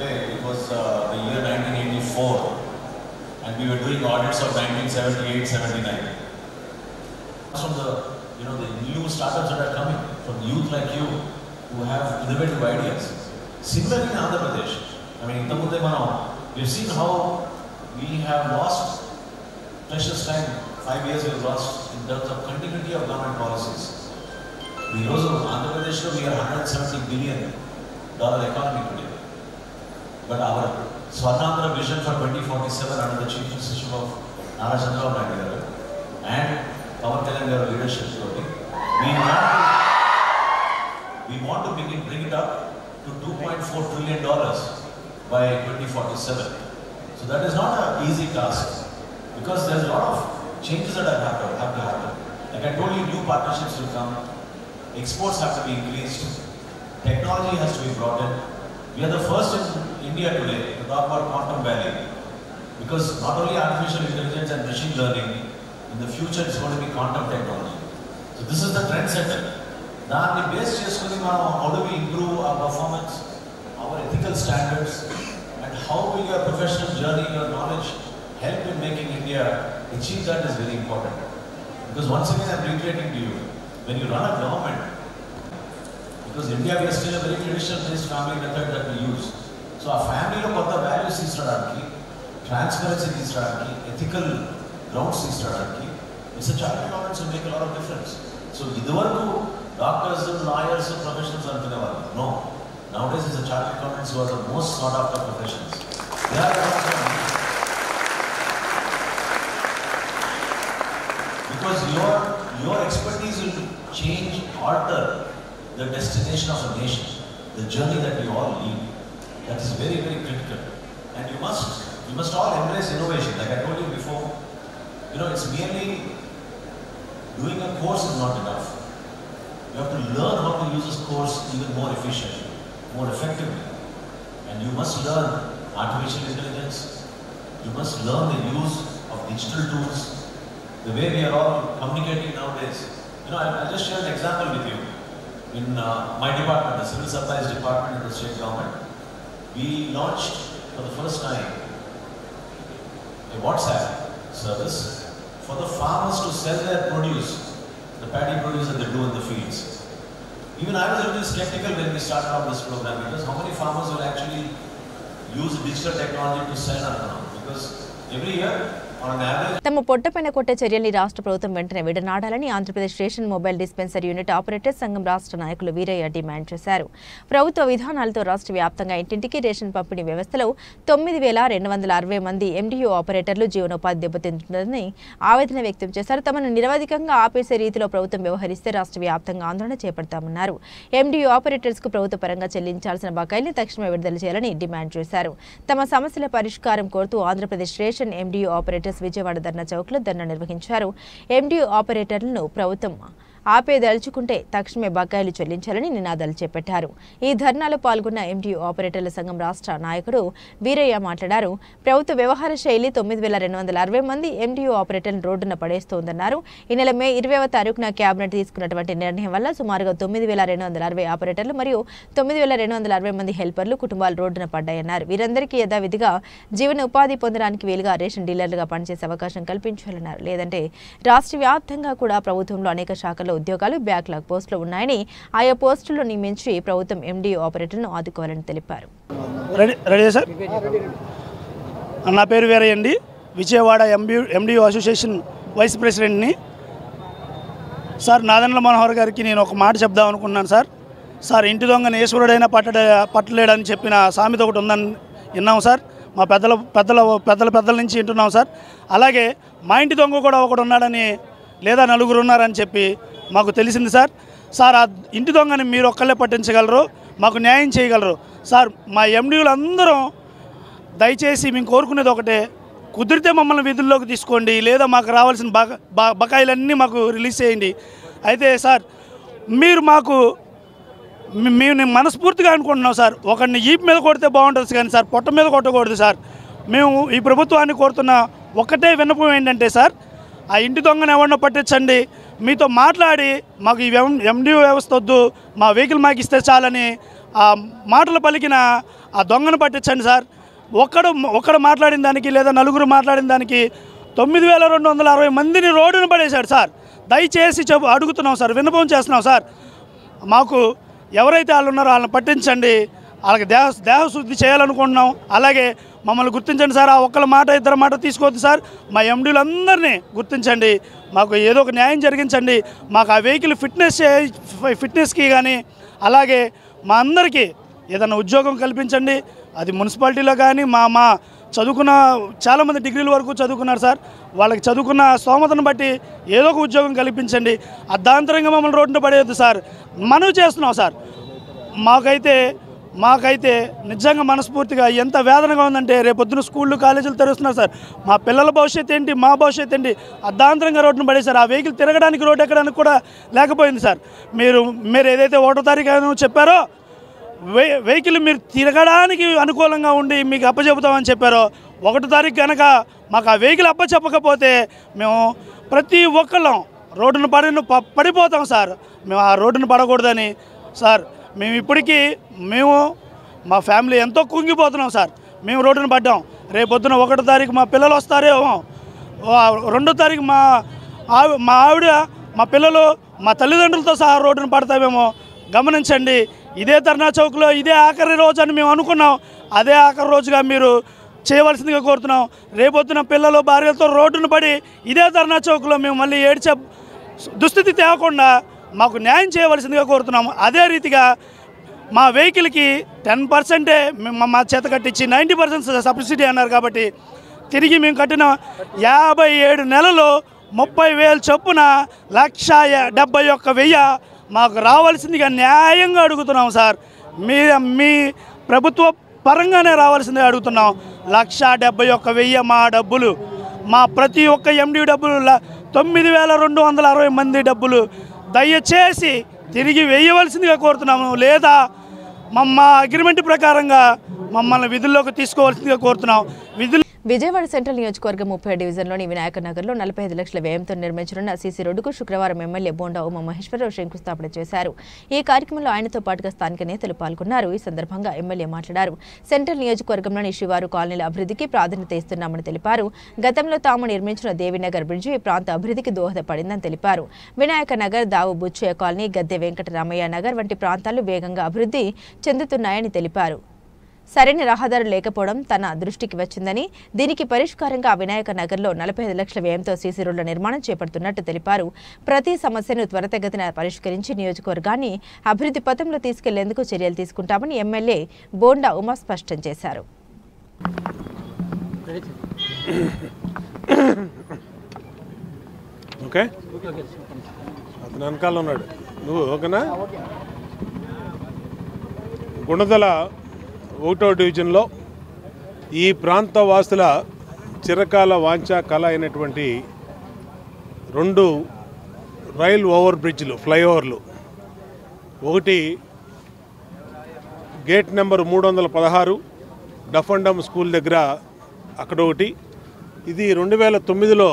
It was the year 1984, and we were doing audits of 1978-79. From the new startups that are coming, from youth like you who have innovative ideas. Similarly in Andhra Pradesh, I mean, we've seen how we have lost precious time. 5 years we have lost in terms of continuity of government policies. We also, Andhra Pradesh, we are $170 billion economy today. But our Swarnandhra vision for 2047 under the chief minister of Nara Chandrababu Naidu Garu and Pawan Kalyan Garu leadership, we want to bring it up to $2.4 trillion by 2047. So that is not an easy task because there's a lot of changes that have to happen. Like I told you, new partnerships will come, exports have to be increased, technology has to be brought in. We are the first in India today to talk about quantum valley because not only artificial intelligence and machine learning, in the future it's going to be quantum technology. So this is the trend setter. Now, how do we improve our performance, our ethical standards, and how will your professional journey, your knowledge help in making India achieve that is very important. Because once again I'm reiterating to you, when you run a government, because India we are still a very traditional based family method that we use. So our family lo kotta values istadaki, transparency istadaki, ethical grounds istadaki, it's a chartered accountants will make a lot of difference. So iduvaraku doctors and lawyers and professionals antunevaru. No. Nowadays it's the chartered accountants who are the most sought after professions. They are because your expertise will change, alter the destination of a nation, the journey that we all lead. That is very, very critical. And you must all embrace innovation. Like I told you before, it's merely doing a course is not enough. You have to learn how to use this course even more efficiently, more effectively. And you must learn artificial intelligence. You must learn the use of digital tools. The way we are all communicating nowadays. I'll just share an example with you. In my department, the Civil Supplies Department in the state government, we launched for the first time a WhatsApp service for the farmers to sell their produce, the paddy produce that they do in the fields. Even I was a little skeptical when we started off this program because how many farmers will actually use digital technology to sell our crop? Because every year On an average, తమ పొట్టపైన కొట్టే చర్యల్ని రాష్ట్ర ప్రభుత్వం వెంటనే విడనాడాలని Andhra Pradesh ration mobile dispensary unit operators సంఘం రాష్ట్ర నాయకులు వీరయ్య డిమాండ్ చేశారు. ప్రభుత్వ విధానాలతో రాష్ట్ర వ్యాప్తంగా ఇంటింటికి రేషన్ పంపిణీ వ్యవస్థలో 9,260 మంది ఎండియూ ఆపరేటర్లు జీవనోపాధి దెబ్బతింటుందని ఆవేదన వ్యక్తం చేశారు. తమను నిరవధికంగా ఆపేసే రీతిలో ప్రభుత్వం వ్యవహరిస్తే రాష్ట్ర వ్యాప్తంగా ఆందోళన చేపడతామన్నారు. ఎండియూ ఆపరేటర్స్ కు ప్రభుత్వ పరంగా చెల్లించాల్సిన బకాయిల్ని తక్షణమే విడుదల చేయాలని డిమాండ్ చేశారు. తమ సమస్యల పరిష్కారం కోరుతూ Andhra Pradesh ration MDU operators Vijayawada ధర్నా చౌక్లో ధర్నా నిర్వహించారు. ఎండియూ ఆపరేటర్లను ప్రభుత్వం ఆపేదలుచుకుంటే తక్షణమే బకాయిలు చెల్లించాలని నినాదాలు చేపట్టారు. ఈ ధర్నాలో పాల్గొన్న ఎండియూ ఆపరేటర్ల సంఘం రాష్ట్ర నాయకుడు వీరయ్య మాట్లాడారు. ప్రభుత్వ వ్యవహార శైలి 9,260 మంది ఎండియూ ఆపరేటర్లను రోడ్డున పడేస్తోందన్నారు. ఈ నెల మే 20వ తారీఖున కేబినెట్ తీసుకున్నటువంటి నిర్ణయం వల్ల సుమారుగా 9,260 ఆపరేటర్లు మరియు 9,260 మంది హెల్పర్లు కుటుంబాలు రోడ్డున పడ్డాయన్నారు. వీరందరికీ యథావిధిగా జీవన ఉపాధి పొందడానికి వీలుగా రేషన్ డీలర్లుగా పనిచేసే అవకాశం కల్పించాలన్నారు. లేదంటే రాష్ట్ర వ్యాప్తంగా కూడా ప్రభుత్వంలో అనేక శాఖల్లో ఉద్యోగాలు బ్యాక్లాగ్ పోస్టులు ఉన్నాయని ఆయా పోస్టుల్లో నియమించి ప్రభుత్వం ఎండియూ ఆపరేటర్ను ఆదుకోవాలని తెలిపారు. నా పేరు వీరయ్య అండి. విజయవాడ ఎండియూ అసోసియేషన్ వైస్ ప్రెసిడెంట్ని. సార్, నాదెండ్ల మనోహర్ గారికి నేను ఒక మాట చెప్దాం అనుకున్నాను. సార్ ఇంటి దొంగని ఈశ్వరుడైనా పట్టలేడని చెప్పిన సామెత ఒకటి ఉందని విన్నాం సార్. మా పెద్దల నుంచి వింటున్నాం సార్. అలాగే మా ఇంటి దొంగ కూడా ఒకడు ఉన్నాడని లేదా నలుగురు ఉన్నారని చెప్పి మాకు తెలిసింది సార్. ఆ ఇంటి దొంగని మీరు ఒక్కళ్ళే పట్టించగలరు, మాకు న్యాయం చేయగలరు సార్. మా ఎండియూలు అందరం దయచేసి మేము కోరుకునేది ఒకటే, కుదిరితే మమ్మల్ని విధుల్లోకి తీసుకోండి, లేదా మాకు రావాల్సిన బకాయిలన్నీ మాకు రిలీజ్ చేయండి. అయితే సార్ మేము మనస్ఫూర్తిగా అనుకుంటున్నాం సార్. ఒకరిని ఈపు మీద కొడితే బాగుంటుంది కానీ సార్ పొట్ట మీద కొట్టకూడదు సార్. మేము ఈ ప్రభుత్వాన్ని కోరుతున్న ఒక్కటే విన్నపం ఏంటంటే సార్, ఆ ఇంటి దొంగను ఎవరినో పట్టించండి, మీతో మాట్లాడి మాకు ఈ ఎండియూ వ్యవస్థ వద్దు, మా వెహికల్ మాకు ఇస్తే చాలని ఆ మాటలు పలికిన ఆ దొంగను పట్టించండి సార్. ఒక్కడు మాట్లాడిన దానికి లేదా నలుగురు మాట్లాడిన దానికి 9,260 మందిని రోడ్డును పడేశాడు సార్. దయచేసి అడుగుతున్నాం సార్, విన్నపం చేస్తున్నాం సార్. మాకు ఎవరైతే వాళ్ళు ఉన్నారో వాళ్ళని పట్టించండి, వాళ్ళకి దేహశుద్ధి చేయాలనుకుంటున్నాం. అలాగే మమ్మల్ని గుర్తించండి సార్. ఆ ఒక్కళ్ళ మాట ఇద్దరు మాట తీసుకోవద్దు సార్. మా ఎండీలందరినీ గుర్తించండి, మాకు ఏదో ఒక న్యాయం జరిగించండి. మాకు ఆ వెహికల్ ఫిట్నెస్కి కానీ అలాగే మా అందరికీ ఏదైనా ఉద్యోగం కల్పించండి. అది మున్సిపాలిటీలో కానీ మా చదువుకున్న చాలామంది డిగ్రీల వరకు చదువుకున్నారు సార్. వాళ్ళకి చదువుకున్న స్తోమతను బట్టి ఏదో ఒక ఉద్యోగం కల్పించండి. అర్ధాంతరంగా మమ్మల్ని రోడ్డున పడేయద్దు సార్. మనవి చేస్తున్నాం సార్. మాకైతే నిజంగా మనస్ఫూర్తిగా ఎంత వేదనగా ఉందంటే, రేపొద్దున స్కూళ్ళు కాలేజీలు తెరుస్తున్నారు సార్. మా పిల్లల భవిష్యత్తు ఏంటి, మా భవిష్యత్తు ఏంటి, అర్ధాంతరంగా రోడ్డును పడేశారు. ఆ వెహికల్ తిరగడానికి రోడ్డు ఎక్కడానికి కూడా లేకపోయింది సార్. మీరు ఏదైతే 1వ తారీఖు చెప్పారో వెహికల్ మీరు తిరగడానికి అనుకూలంగా ఉండి మీకు అప్పచెబుతామని చెప్పారో, 1వ తారీఖు కనుక మాకు ఆ వెహికల్ అప్పచెప్పకపోతే మేము ప్రతి ఒక్కళ్ళం రోడ్డును పడిపోతాం సార్. మేము ఆ రోడ్డును పడకూడదని సార్ మేము ఇప్పటికీ మా ఫ్యామిలీ ఎంతో కుంగిపోతున్నాం సార్. మేము రోడ్డును పడ్డాం. రేపొద్దున 1వ తారీఖు మా పిల్లలు వస్తారేమో, 2వ తారీఖు మా ఆవిడ, మా పిల్లలు, మా తల్లిదండ్రులతో సహా రోడ్డును పడతామేమో గమనించండి. ఇదే ధర్నా చౌక్లో ఇదే ఆఖరి రోజు అని మేము అనుకున్నాం. అదే ఆఖరి రోజుగా మీరు చేయవలసిందిగా కోరుతున్నాం. రేపొద్దున పిల్లలు భార్యలతో రోడ్డును పడి ఇదే ధర్నా చౌక్లో మేము మళ్ళీ ఏడ్చే దుస్థితి తేకుండా మాకు న్యాయం చేయవలసిందిగా కోరుతున్నాము. అదే రీతిగా మా వెహికల్కి 10% మా చేత కట్టించి 90% సబ్సిడీ అన్నారు. కాబట్టి తిరిగి మేము కట్టిన 57 నెలలు 30,000 చొప్పున 1,71,000 మాకు రావాల్సిందిగా న్యాయంగా అడుగుతున్నాం సార్. మీ ప్రభుత్వ పరంగానే రావాల్సిందిగా అడుగుతున్నాం. 1,71,000 మా డబ్బులు, మా ప్రతి ఒక్క ఎండి డబ్బులు, 9,260 మంది డబ్బులు దయచేసి తిరిగి వేయవలసిందిగా కోరుతున్నాము. లేదా మా అగ్రిమెంట్ ప్రకారంగా మమ్మల్ని విధుల్లోకి తీసుకోవాల్సిందిగా కోరుతున్నాం. విజయవాడ సెంట్రల్ నియోజకవర్గం 30 డివిజన్లోని వినాయక నగర్లో 45 లక్షల వ్యయంతో నిర్మించనున్న సీసీ రోడ్డుకు శుక్రవారం ఎమ్మెల్యే బోండా ఉమామహేశ్వరరావు శంకుస్థాపన చేశారు. ఈ కార్యక్రమంలో ఆయనతో పాటుగా స్థానిక నేతలు పాల్గొన్నారు. ఈ సందర్భంగా ఎమ్మెల్యే మాట్లాడారు. సెంట్రల్ నియోజకవర్గంలోని శివారు కాలనీల అభివృద్ధికి ప్రాధాన్యత ఇస్తున్నామని తెలిపారు. గతంలో తాము నిర్మించిన దేవినగర్ బ్రిడ్జి ఈ ప్రాంత అభివృద్ధికి దోహదపడిందని తెలిపారు. వినాయక నగర్, దావు బుచ్చయ్య కాలనీ, గద్దె వెంకటరామయ్య నగర్ వంటి ప్రాంతాలు వేగంగా అభివృద్ధి చెందుతున్నాయని తెలిపారు. సరైన రహదారు లేకపోవడం తన దృష్టికి వచ్చిందని, దీనికి పరిష్కారంగా వినాయక నగర్లో 45 లక్షల వ్యయంతో సీసీ రోడ్ల నిర్మాణం చేపడుతున్నట్టు తెలిపారు. ప్రతి సమస్యను త్వరితగతిన పరిష్కరించి నియోజకవర్గాన్ని అభివృద్ధి పథంలో తీసుకెళ్లేందుకు చర్యలు తీసుకుంటామని ఎమ్మెల్యే బోండా ఉమా స్పష్టం చేశారు. ఓకే, అతను వెనకాల ఉన్నాడు. నువ్వు ఓకేనా? గుణదల 1వ డివిజన్లో ఈ ప్రాంత వాసుల చిరకాల వాంఛా కళ అయినటువంటి 2 రైల్ ఓవర్ బ్రిడ్జ్లు, ఫ్లైఓవర్లు, ఒకటి గేట్ నెంబర్ 316 డఫండమ్ స్కూల్ దగ్గర అక్కడ ఒకటి, ఇది 2009లో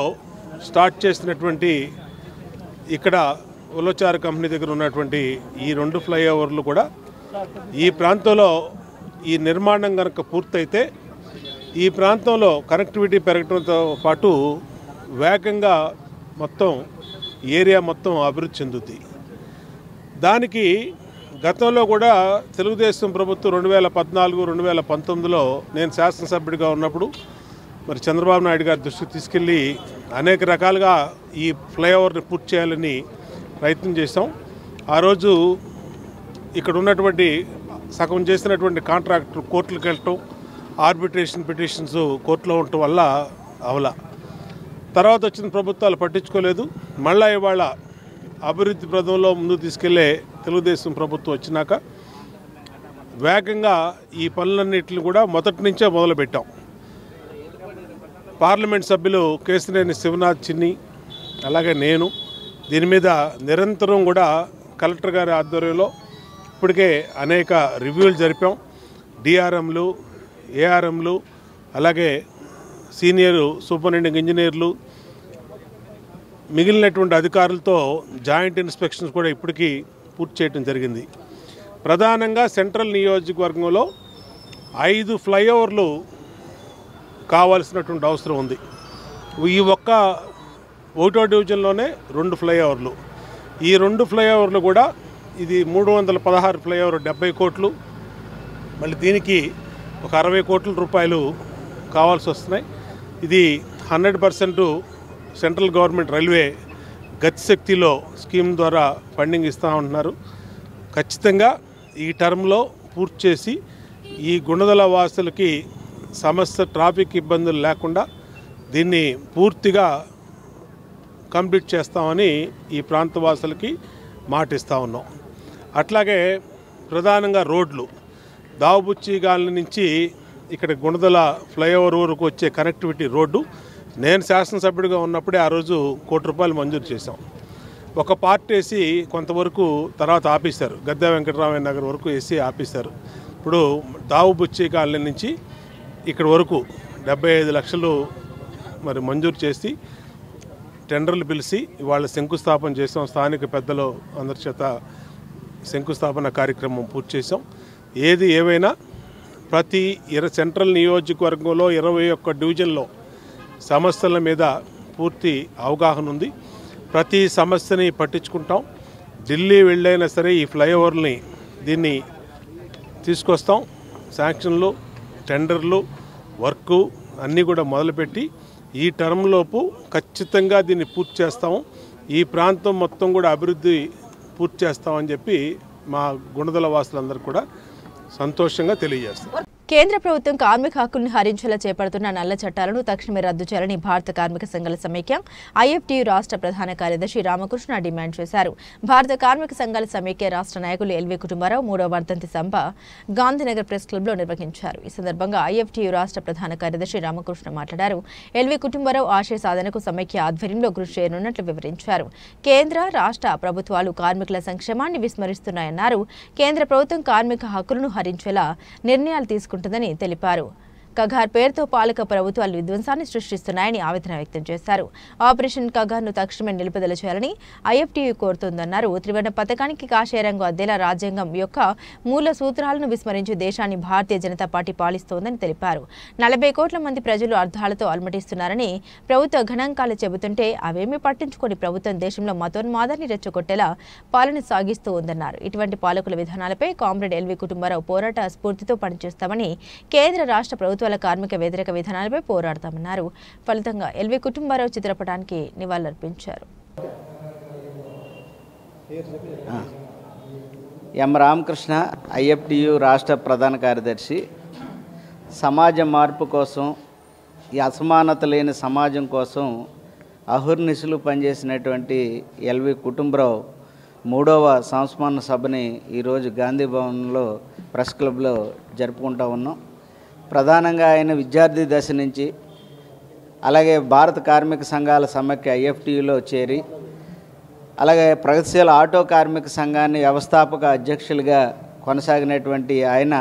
స్టార్ట్ చేసినటువంటి ఇక్కడ ఉలచారు కంపెనీ దగ్గర ఉన్నటువంటి ఈ 2 ఫ్లైఓవర్లు కూడా ఈ ప్రాంతంలో ఈ నిర్మాణం కనుక పూర్తయితే ఈ ప్రాంతంలో కనెక్టివిటీ పెరగడంతో పాటు వేగంగా మొత్తం ఏరియా మొత్తం అభివృద్ధి చెందుతుంది. దానికి గతంలో కూడా తెలుగుదేశం ప్రభుత్వం 2014, 2019లో నేను శాసనసభ్యుడిగా ఉన్నప్పుడు మరి చంద్రబాబు నాయుడు గారి దృష్టికి తీసుకెళ్ళి అనేక రకాలుగా ఈ ఫ్లైఓవర్ని పూర్తి చేయాలని ప్రయత్నం చేశాం. ఆ రోజు ఇక్కడ ఉన్నటువంటి సగం చేసినటువంటి కాంట్రాక్టర్ కోర్టులకు వెళ్ళటం, ఆర్బిట్రేషన్ పిటిషన్స్ కోర్టులో ఉండటం వల్ల అవలా. తర్వాత వచ్చిన ప్రభుత్వాలు పట్టించుకోలేదు. మళ్ళా ఇవాళ అభివృద్ధి పథంలో ముందుకు తీసుకెళ్లే తెలుగుదేశం ప్రభుత్వం వచ్చినాక వేగంగా ఈ పనులన్నింటిని కూడా మొదటి నుంచే మొదలుపెట్టాం. పార్లమెంట్ సభ్యులు కేశినేని శివనాథ్ చిన్ని అలాగే నేను దీని మీద నిరంతరం కూడా కలెక్టర్ గారి ఆధ్వర్యంలో ఇప్పటికే అనేక రివ్యూలు జరిపాం. డిఆర్ఎంలు, ఏఆర్ఎంలు, అలాగే సీనియర్ సూపరింటెండెంట్ ఇంజనీర్లు, మిగిలినటువంటి అధికారులతో జాయింట్ ఇన్స్పెక్షన్స్ కూడా ఇప్పటికీ పూర్తి చేయడం జరిగింది. ప్రధానంగా సెంట్రల్ నియోజకవర్గంలో 5 ఫ్లైఓవర్లు కావాల్సినటువంటి అవసరం ఉంది. ఈ 1వ డివిజన్లోనే 2 ఫ్లైఓవర్లు. ఈ 2 ఫ్లైఓవర్లు కూడా ఇది 316 ఫ్లైఓవర్ 70 కోట్లు, మళ్ళీ దీనికి ఒక 60 కోట్ల రూపాయలు కావాల్సి వస్తున్నాయి. ఇది 100% సెంట్రల్ గవర్నమెంట్ రైల్వే గతిశక్తిలో స్కీమ్ ద్వారా ఫండింగ్ ఇస్తూ ఉంటున్నారు. ఖచ్చితంగా ఈ టర్మ్లో పూర్తి చేసి ఈ గుణదల వాసులకి సమస్య ట్రాఫిక్ ఇబ్బందులు లేకుండా దీన్ని పూర్తిగా కంప్లీట్ చేస్తామని ఈ ప్రాంత వాసులకి మాటిస్తూ ఉన్నాం. అట్లాగే ప్రధానంగా రోడ్లు, దావుబుచ్చిగాలి నుంచి ఇక్కడ గుణదల ఫ్లైఓవర్ వరకు వచ్చే కనెక్టివిటీ రోడ్డు నేను శాసనసభ్యుడిగా ఉన్నప్పుడే ఆ రోజు ₹1 కోటి మంజూరు చేశాం. ఒక పార్ట్ వేసి కొంతవరకు తర్వాత ఆపేశారు, గద్దె వెంకటరామయ్య నగర్ వరకు వేసి ఆపేశారు. ఇప్పుడు దావుబుచ్చిగాలి నుంచి ఇక్కడ వరకు 75 లక్షలు మరి మంజూరు చేసి టెండర్లు పిలిచి ఇవాళ శంకుస్థాపన చేసాం. స్థానిక పెద్దలు అందరి చేత శంకుస్థాపన కార్యక్రమం పూర్తి చేసాం. ఏది ఏవైనా ప్రతి సెంట్రల్ నియోజకవర్గంలో 21 డివిజన్లో సమస్యల మీద పూర్తి అవగాహన ఉంది. ప్రతి సమస్యని పట్టించుకుంటాం. ఢిల్లీ వెళ్ళైనా సరే ఈ ఫ్లైఓవర్ని దీన్ని తీసుకొస్తాం. శాంక్షన్లు, టెండర్లు, వర్క్ అన్నీ కూడా మొదలుపెట్టి ఈ టర్మ్లోపు ఖచ్చితంగా దీన్ని పూర్తి చేస్తాము. ఈ ప్రాంతం మొత్తం కూడా అభివృద్ధి పూర్తి చేస్తామని చెప్పి మా గుణదల వాసులందరూ కూడా సంతోషంగా తెలియజేస్తాం. కేంద్ర ప్రభుత్వం కార్మిక హక్కులను హరించేలా చేపడుతున్న నల్ల చట్టాలను తక్షణమే రద్దు చేయాలని భారత కార్మిక సంఘాల సమైక్య ఐఎఫ్టీయూ రాష్ట్ర ప్రధాన కార్యదర్శి రామకృష్ణ డిమాండ్ చేశారు. భారత కార్మిక సంఘాల సమైక్య రాష్ట్ర నాయకులు ఎల్వి కుటుంబరావు 3వ వర్ధంతి సభ గాంధీనగర్ ప్రెస్ క్లబ్లో నిర్వహించారు. ఈ సందర్భంగా ఐఎఫ్టీయూ రాష్ట్ర ప్రధాన కార్యదర్శి రామకృష్ణ మాట్లాడారు. ఎల్వి కుటుంబరావు ఆశయ సాధనకు సమైక్య ఆధ్వర్యంలో కృషి చేయనున్నట్లు వివరించారు. కేంద్ర, రాష్ట్ర ప్రభుత్వాలు కార్మికుల సంక్షేమాన్ని విస్మరిస్తున్నాయన్నారు. కేంద్ర ప్రభుత్వం కార్మిక హక్కులను హరించేలా నిర్ణయాలు తీసుకుంటుందని తెలిపారు. కగార్ పేరుతో పాలక ప్రభుత్వాలు విధ్వంసాన్ని సృష్టిస్తున్నాయని ఆవేదన వ్యక్తం చేశారు. ఆపరేషన్ కగార్ను తక్షణమే నిలుపుదల చేయాలని ఐఎఫ్టీయూ కోరుతోందన్నారు. త్రివర్ణ పథకానికి కాషాయ రంగు అద్దేలా రాజ్యాంగం యొక్క మూల సూత్రాలను విస్మరించి దేశాన్ని భారతీయ జనతా పార్టీ పాలిస్తోందని తెలిపారు. 40 కోట్ల మంది ప్రజలు అర్థాలతో అలమటిస్తున్నారని ప్రభుత్వ గణాంకాలు చెబుతుంటే అవేమీ పట్టించుకొని ప్రభుత్వం దేశంలో మతోన్మాదాన్ని రెచ్చగొట్టేలా పాలన సాగిస్తూ ఉందన్నారు. ఇటువంటి పాలకుల విధానాలపై కామ్రేడ్ ఎల్వి కుటుంబరావు పోరాట స్ఫూర్తితో పనిచేస్తామని, కేంద్ర రాష్ట్ర ప్రభుత్వాల కార్మిక వ్యతిరేక విధానాలపై పోరాడతామన్నారు. ఫలితంగా ఎల్వి కుటుంబరావు చిత్రపటానికి నివాళులర్పించారు. ఎం రామకృష్ణ, ఐఎఫ్టీయూ రాష్ట్ర ప్రధాన కార్యదర్శి. సమాజ మార్పు కోసం, ఈ అసమానత లేని సమాజం కోసం అహర్నిశలు పనిచేసినటువంటి ఎల్వి కుటుంబరావు 3వ సంస్మరణ సభని ఈరోజు గాంధీ భవన్లో ప్రెస్ క్లబ్లో జరుపుకుంటూ ఉన్నాం. ప్రధానంగా ఆయన విద్యార్థి దశ నుంచి అలాగే భారత కార్మిక సంఘాల సమైక్య ఐఎఫ్టీయూలో చేరి అలాగే ప్రగతిశీల ఆటో కార్మిక సంఘాన్ని వ్యవస్థాపక అధ్యక్షులుగా కొనసాగినటువంటి ఆయన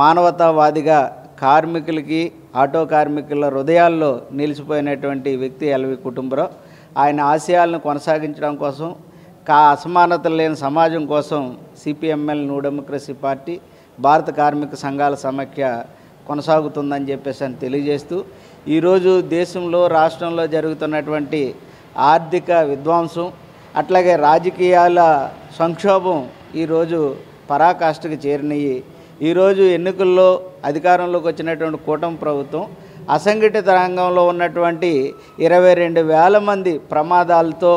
మానవతావాదిగా కార్మికులకి, ఆటో కార్మికుల హృదయాల్లో నిలిచిపోయినటువంటి వ్యక్తి ఎల్వి కుటుంబరావు. ఆయన ఆశయాలను కొనసాగించడం కోసం, అసమానతలు లేని సమాజం కోసం సిపిఎంఎల్ న్యూ డెమోక్రసీ పార్టీ, భారత కార్మిక సంఘాల సమైక్య కొనసాగుతుందని చెప్పేసి తెలియజేస్తూ, ఈరోజు దేశంలో రాష్ట్రంలో జరుగుతున్నటువంటి ఆర్థిక విధ్వంసం అట్లాగే రాజకీయాల సంక్షోభం ఈరోజు పరాకాష్ఠకు చేరినాయి. ఈరోజు ఎన్నికల్లో అధికారంలోకి వచ్చినటువంటి కూటమి ప్రభుత్వం అసంఘటిత రంగంలో ఉన్నటువంటి 22,000 మంది ప్రమాదాలతో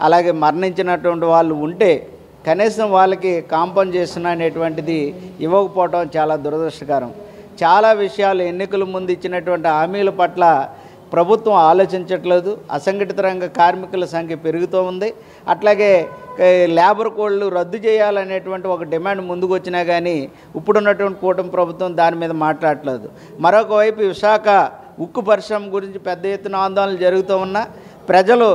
అలాగే మరణించినటువంటి వాళ్ళు ఉంటే కనీసం వాళ్ళకి కాంపన్సేషన్ అనేటువంటిది ఇవ్వకపోవడం చాలా దురదృష్టకరం. చాలా విషయాలు ఎన్నికల ముందు ఇచ్చినటువంటి హామీల పట్ల ప్రభుత్వం ఆలోచించట్లేదు. అసంఘటిత రంగ కార్మికుల సంఖ్య పెరుగుతూ ఉంది. అట్లాగే లేబర్ కోడ్లు రద్దు చేయాలనేటువంటి ఒక డిమాండ్ ముందుకు వచ్చినా కానీ ఇప్పుడున్నటువంటి కూటమి ప్రభుత్వం దాని మీద మాట్లాడట్లేదు. మరొక వైపు విశాఖ ఉక్కు పరిశ్రమ గురించి పెద్ద ఎత్తున ఆందోళనలు జరుగుతూ ఉన్నా, ప్రజలు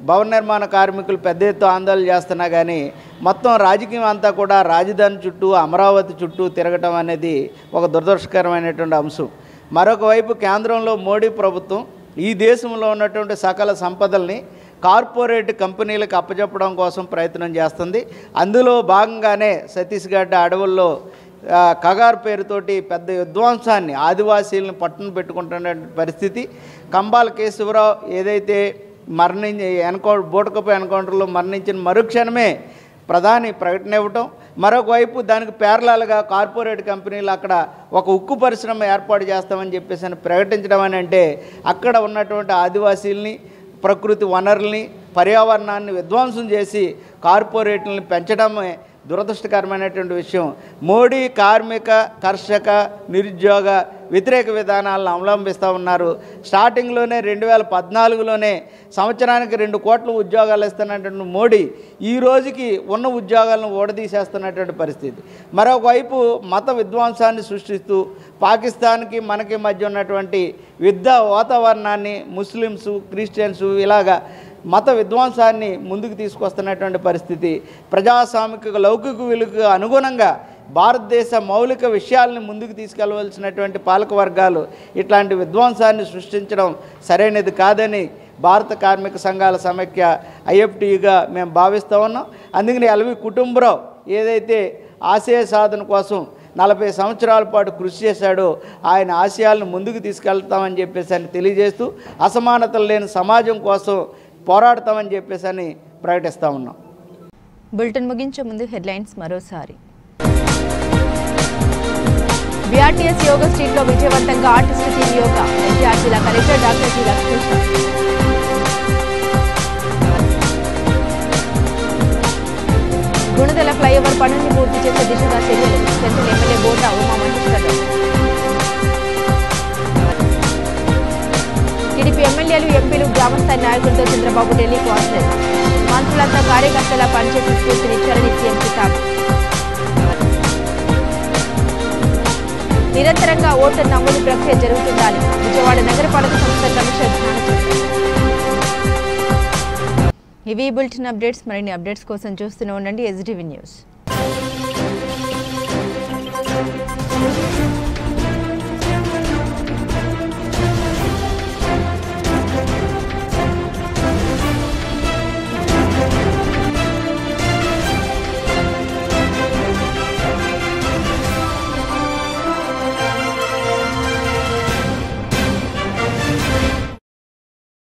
భవన నిర్మాణ కార్మికులు పెద్ద ఎత్తున ఆందోళన చేస్తున్నా కానీ మొత్తం రాజకీయం అంతా కూడా రాజధాని చుట్టూ, అమరావతి చుట్టూ తిరగటం అనేది ఒక దురదృష్టకరమైనటువంటి అంశం. మరొక వైపు కేంద్రంలో మోడీ ప్రభుత్వం ఈ దేశంలో ఉన్నటువంటి సకల సంపదల్ని కార్పొరేట్ కంపెనీలకు అప్పచెప్పడం కోసం ప్రయత్నం చేస్తుంది. అందులో భాగంగానే ఛత్తీస్గఢ్ అడవుల్లో కగార్ పేరుతోటి పెద్ద విధ్వంసాన్ని, ఆదివాసీలను పట్టున పెట్టుకుంటున్న పరిస్థితి. కంబాల కేశవరావు ఏదైతే బోటకపు ఎన్కౌంటర్లో మరణించిన మరుక్షణమే ప్రధాని ప్రకటన ఇవ్వటం, మరొకవైపు దానికి ప్యారలల్గా కార్పొరేట్ కంపెనీలు అక్కడ ఒక ఉక్కు పరిశ్రమ ఏర్పాటు చేస్తామని చెప్పేసి ప్రకటించడం అని అంటే అక్కడ ఉన్నటువంటి ఆదివాసీల్ని, ప్రకృతి వనరుల్ని, పర్యావరణాన్ని విధ్వంసం చేసి కార్పొరేట్లని పెంచడమే దురదృష్టకరమైనటువంటి విషయం. మోడీ కార్మిక, కర్షక, నిరుద్యోగ వ్యతిరేక విధానాలను అవలంబిస్తూ ఉన్నారు. స్టార్టింగ్లోనే 2014లోనే సంవత్సరానికి 2 కోట్ల ఉద్యోగాలు ఇస్తున్నటువంటి మోడీ ఈ రోజుకి ఉన్న ఉద్యోగాలను ఓడదీసేస్తున్నటువంటి పరిస్థితి. మరొకవైపు మత విధ్వంసాన్ని సృష్టిస్తూ పాకిస్తాన్కి మనకి మధ్య ఉన్నటువంటి యుద్ధ వాతావరణాన్ని ముస్లిమ్స్, క్రిస్టియన్స్ ఇలాగా మత విధ్వంసాన్ని ముందుకు తీసుకొస్తున్నటువంటి పరిస్థితి. ప్రజాస్వామిక లౌకిక విలువకు అనుగుణంగా భారతదేశ మౌలిక విషయాలను ముందుకు తీసుకెళ్లవలసినటువంటి పాలక వర్గాలు ఇట్లాంటి విధ్వంసాన్ని సృష్టించడం సరైనది కాదని భారత కార్మిక సంఘాల సమైక్య ఐఎఫ్టీగా మేము భావిస్తూ ఉన్నాం. అందుకని ఎల్వి కుటుంబరావు ఏదైతే ఆశయ సాధన కోసం 40 సంవత్సరాల పాటు కృషి చేశాడో ఆయన ఆశయాలను ముందుకు తీసుకెళ్తామని చెప్పేసి తెలియజేస్తూ అసమానతలు లేని సమాజం కోసం పోరాడతామని చెప్పేసి ప్రకటిస్తూ ఉన్నాం. బులెటిన్ ముగించే ముందు హెడ్లైన్స్ మరోసారి. బీఆర్టీఎస్ యోగా స్ట్రీట్లో విజయవంతంగా ఆర్టిస్ట్ టీం యోగా. ఎన్టీఆర్ జిల్లా collector doctor G Lakshmikrishna. Gunadala flyover పనుల్ని పూర్తి చేసే దిశగా చర్యలు. Central MLA Bota Uma Maheswara Rao. TDP ఎమ్మెల్యేలు, ఎంపీలు, గ్రామస్థాయి నాయకులతో చంద్రబాబు ఢిల్లీ కాన్ఫరెన్స్. మంత్రులంతా కార్యకర్తలా పనిచేసి స్ఫూర్తినిచ్చారని సీఎం కితాబ్. నిరంతరంగా ఓటర్ నమోదు ప్రక్రియ జరుగుతుండాలి. విజయవాడ నగరపాలక సంస్థ కమిషనర్ జ్ఞానచంద్ర. ఇవి బులెటిన్ అప్డేట్స్. మరిన్ని అప్డేట్స్ కోసం చూస్తూనే ఉండండి ఎస్డీవీ న్యూస్.